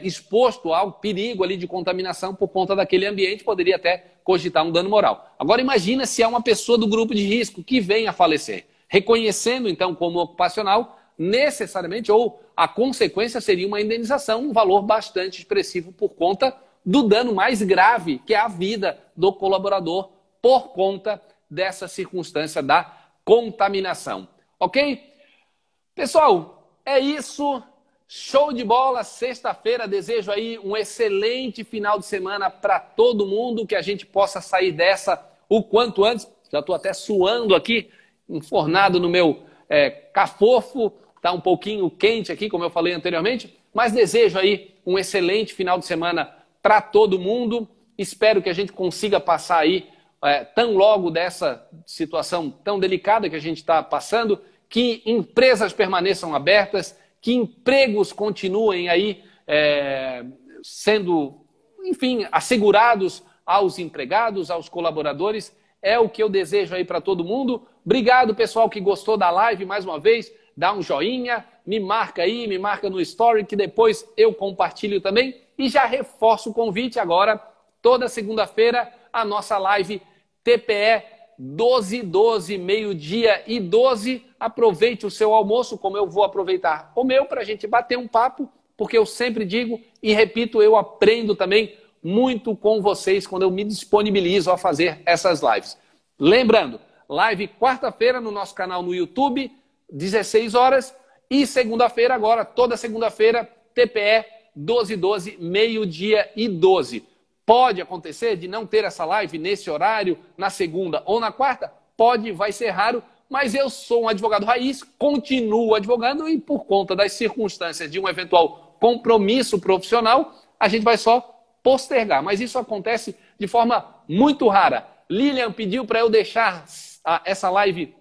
exposto ao perigo ali de contaminação por conta daquele ambiente, poderia até cogitar um dano moral. Agora imagina se é uma pessoa do grupo de risco que vem a falecer. Reconhecendo então como ocupacional, necessariamente, ou a consequência seria uma indenização, um valor bastante expressivo por conta do dano mais grave, que é a vida do colaborador por conta dessa circunstância da contaminação. Ok? Pessoal, é isso. Show de bola, sexta-feira, desejo aí um excelente final de semana para todo mundo, que a gente possa sair dessa o quanto antes. Já estou até suando aqui, enfornado no meu cafofo, está um pouquinho quente aqui, como eu falei anteriormente, mas desejo aí um excelente final de semana para todo mundo. Espero que a gente consiga passar aí tão logo dessa situação tão delicada que a gente está passando, que empresas permaneçam abertas, que empregos continuem aí sendo, enfim, assegurados aos empregados, aos colaboradores. É o que eu desejo aí para todo mundo. Obrigado, pessoal, que gostou da live mais uma vez. Dá um joinha, me marca aí, me marca no story, que depois eu compartilho também. E já reforço o convite agora, toda segunda-feira, a nossa live TPE 12/12, meio-dia e 12. Aproveite o seu almoço, como eu vou aproveitar o meu, para a gente bater um papo, porque eu sempre digo e repito, eu aprendo também muito com vocês quando eu me disponibilizo a fazer essas lives. Lembrando, live quarta-feira no nosso canal no YouTube, 16 horas, e segunda-feira agora, toda segunda-feira, TPE 12:12, meio-dia e 12. Pode acontecer de não ter essa live nesse horário, na segunda ou na quarta? Pode, vai ser raro, mas eu sou um advogado raiz, continuo advogando e por conta das circunstâncias de um eventual compromisso profissional, a gente vai só postergar. Mas isso acontece de forma muito rara. Lilian pediu para eu deixar essa live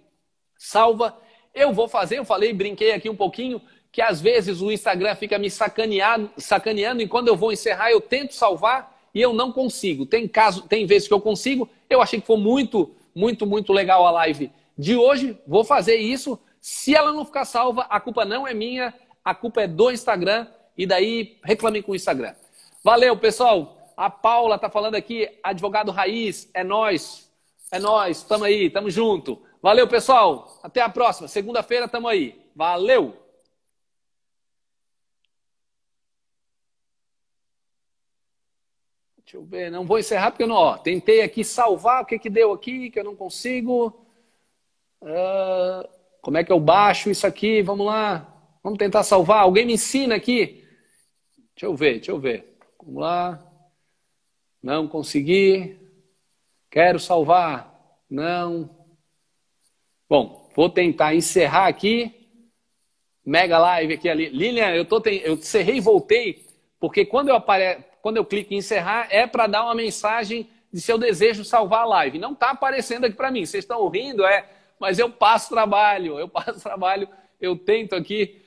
salva. Eu vou fazer, eu falei, brinquei aqui um pouquinho, que às vezes o Instagram fica me sacaneando e quando eu vou encerrar eu tento salvar e eu não consigo. Tem vezes que eu consigo, eu achei que foi muito legal a live de hoje, vou fazer isso. Se ela não ficar salva, a culpa não é minha, a culpa é do Instagram e daí reclamem com o Instagram. Valeu, pessoal. A Paula tá falando aqui, advogado raiz, é nós, tamo aí, tamo junto. Valeu, pessoal. Até a próxima. Segunda-feira tamo aí. Valeu! Deixa eu ver, não vou encerrar porque eu não, tentei aqui salvar, o que deu aqui, que eu não consigo. Como é que eu baixo isso aqui? Vamos lá. Vamos tentar salvar. Alguém me ensina aqui. Deixa eu ver. Vamos lá. Não consegui. Quero salvar. Não. Bom, vou tentar encerrar aqui. Mega live aqui ali. Lilian, eu encerrei e voltei, porque quando eu clico em encerrar, é para dar uma mensagem de se eu desejo salvar a live. Não está aparecendo aqui para mim. Vocês estão rindo, mas eu passo trabalho. Eu tento aqui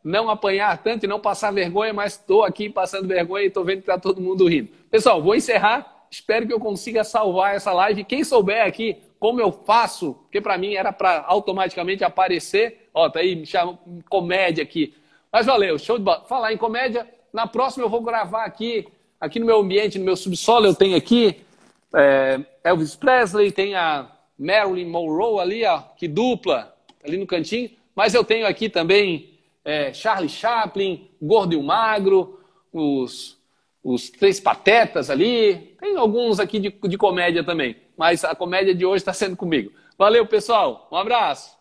não apanhar tanto e não passar vergonha, mas estou aqui passando vergonha e estou vendo que está todo mundo rindo. Pessoal, vou encerrar. Espero que eu consiga salvar essa live. Quem souber aqui como eu faço, porque para mim era para automaticamente aparecer. Tá aí, me chama comédia aqui. Mas valeu, show de bola. Falar em comédia, na próxima eu vou gravar aqui no meu ambiente, no meu subsolo, eu tenho aqui Elvis Presley, tem a Marilyn Monroe ali, que dupla, ali no cantinho. Mas eu tenho aqui também Charlie Chaplin, Gordo e o Magro, os Três Patetas ali. Tem alguns aqui de comédia também. Mas a comédia de hoje está sendo comigo. Valeu, pessoal. Um abraço.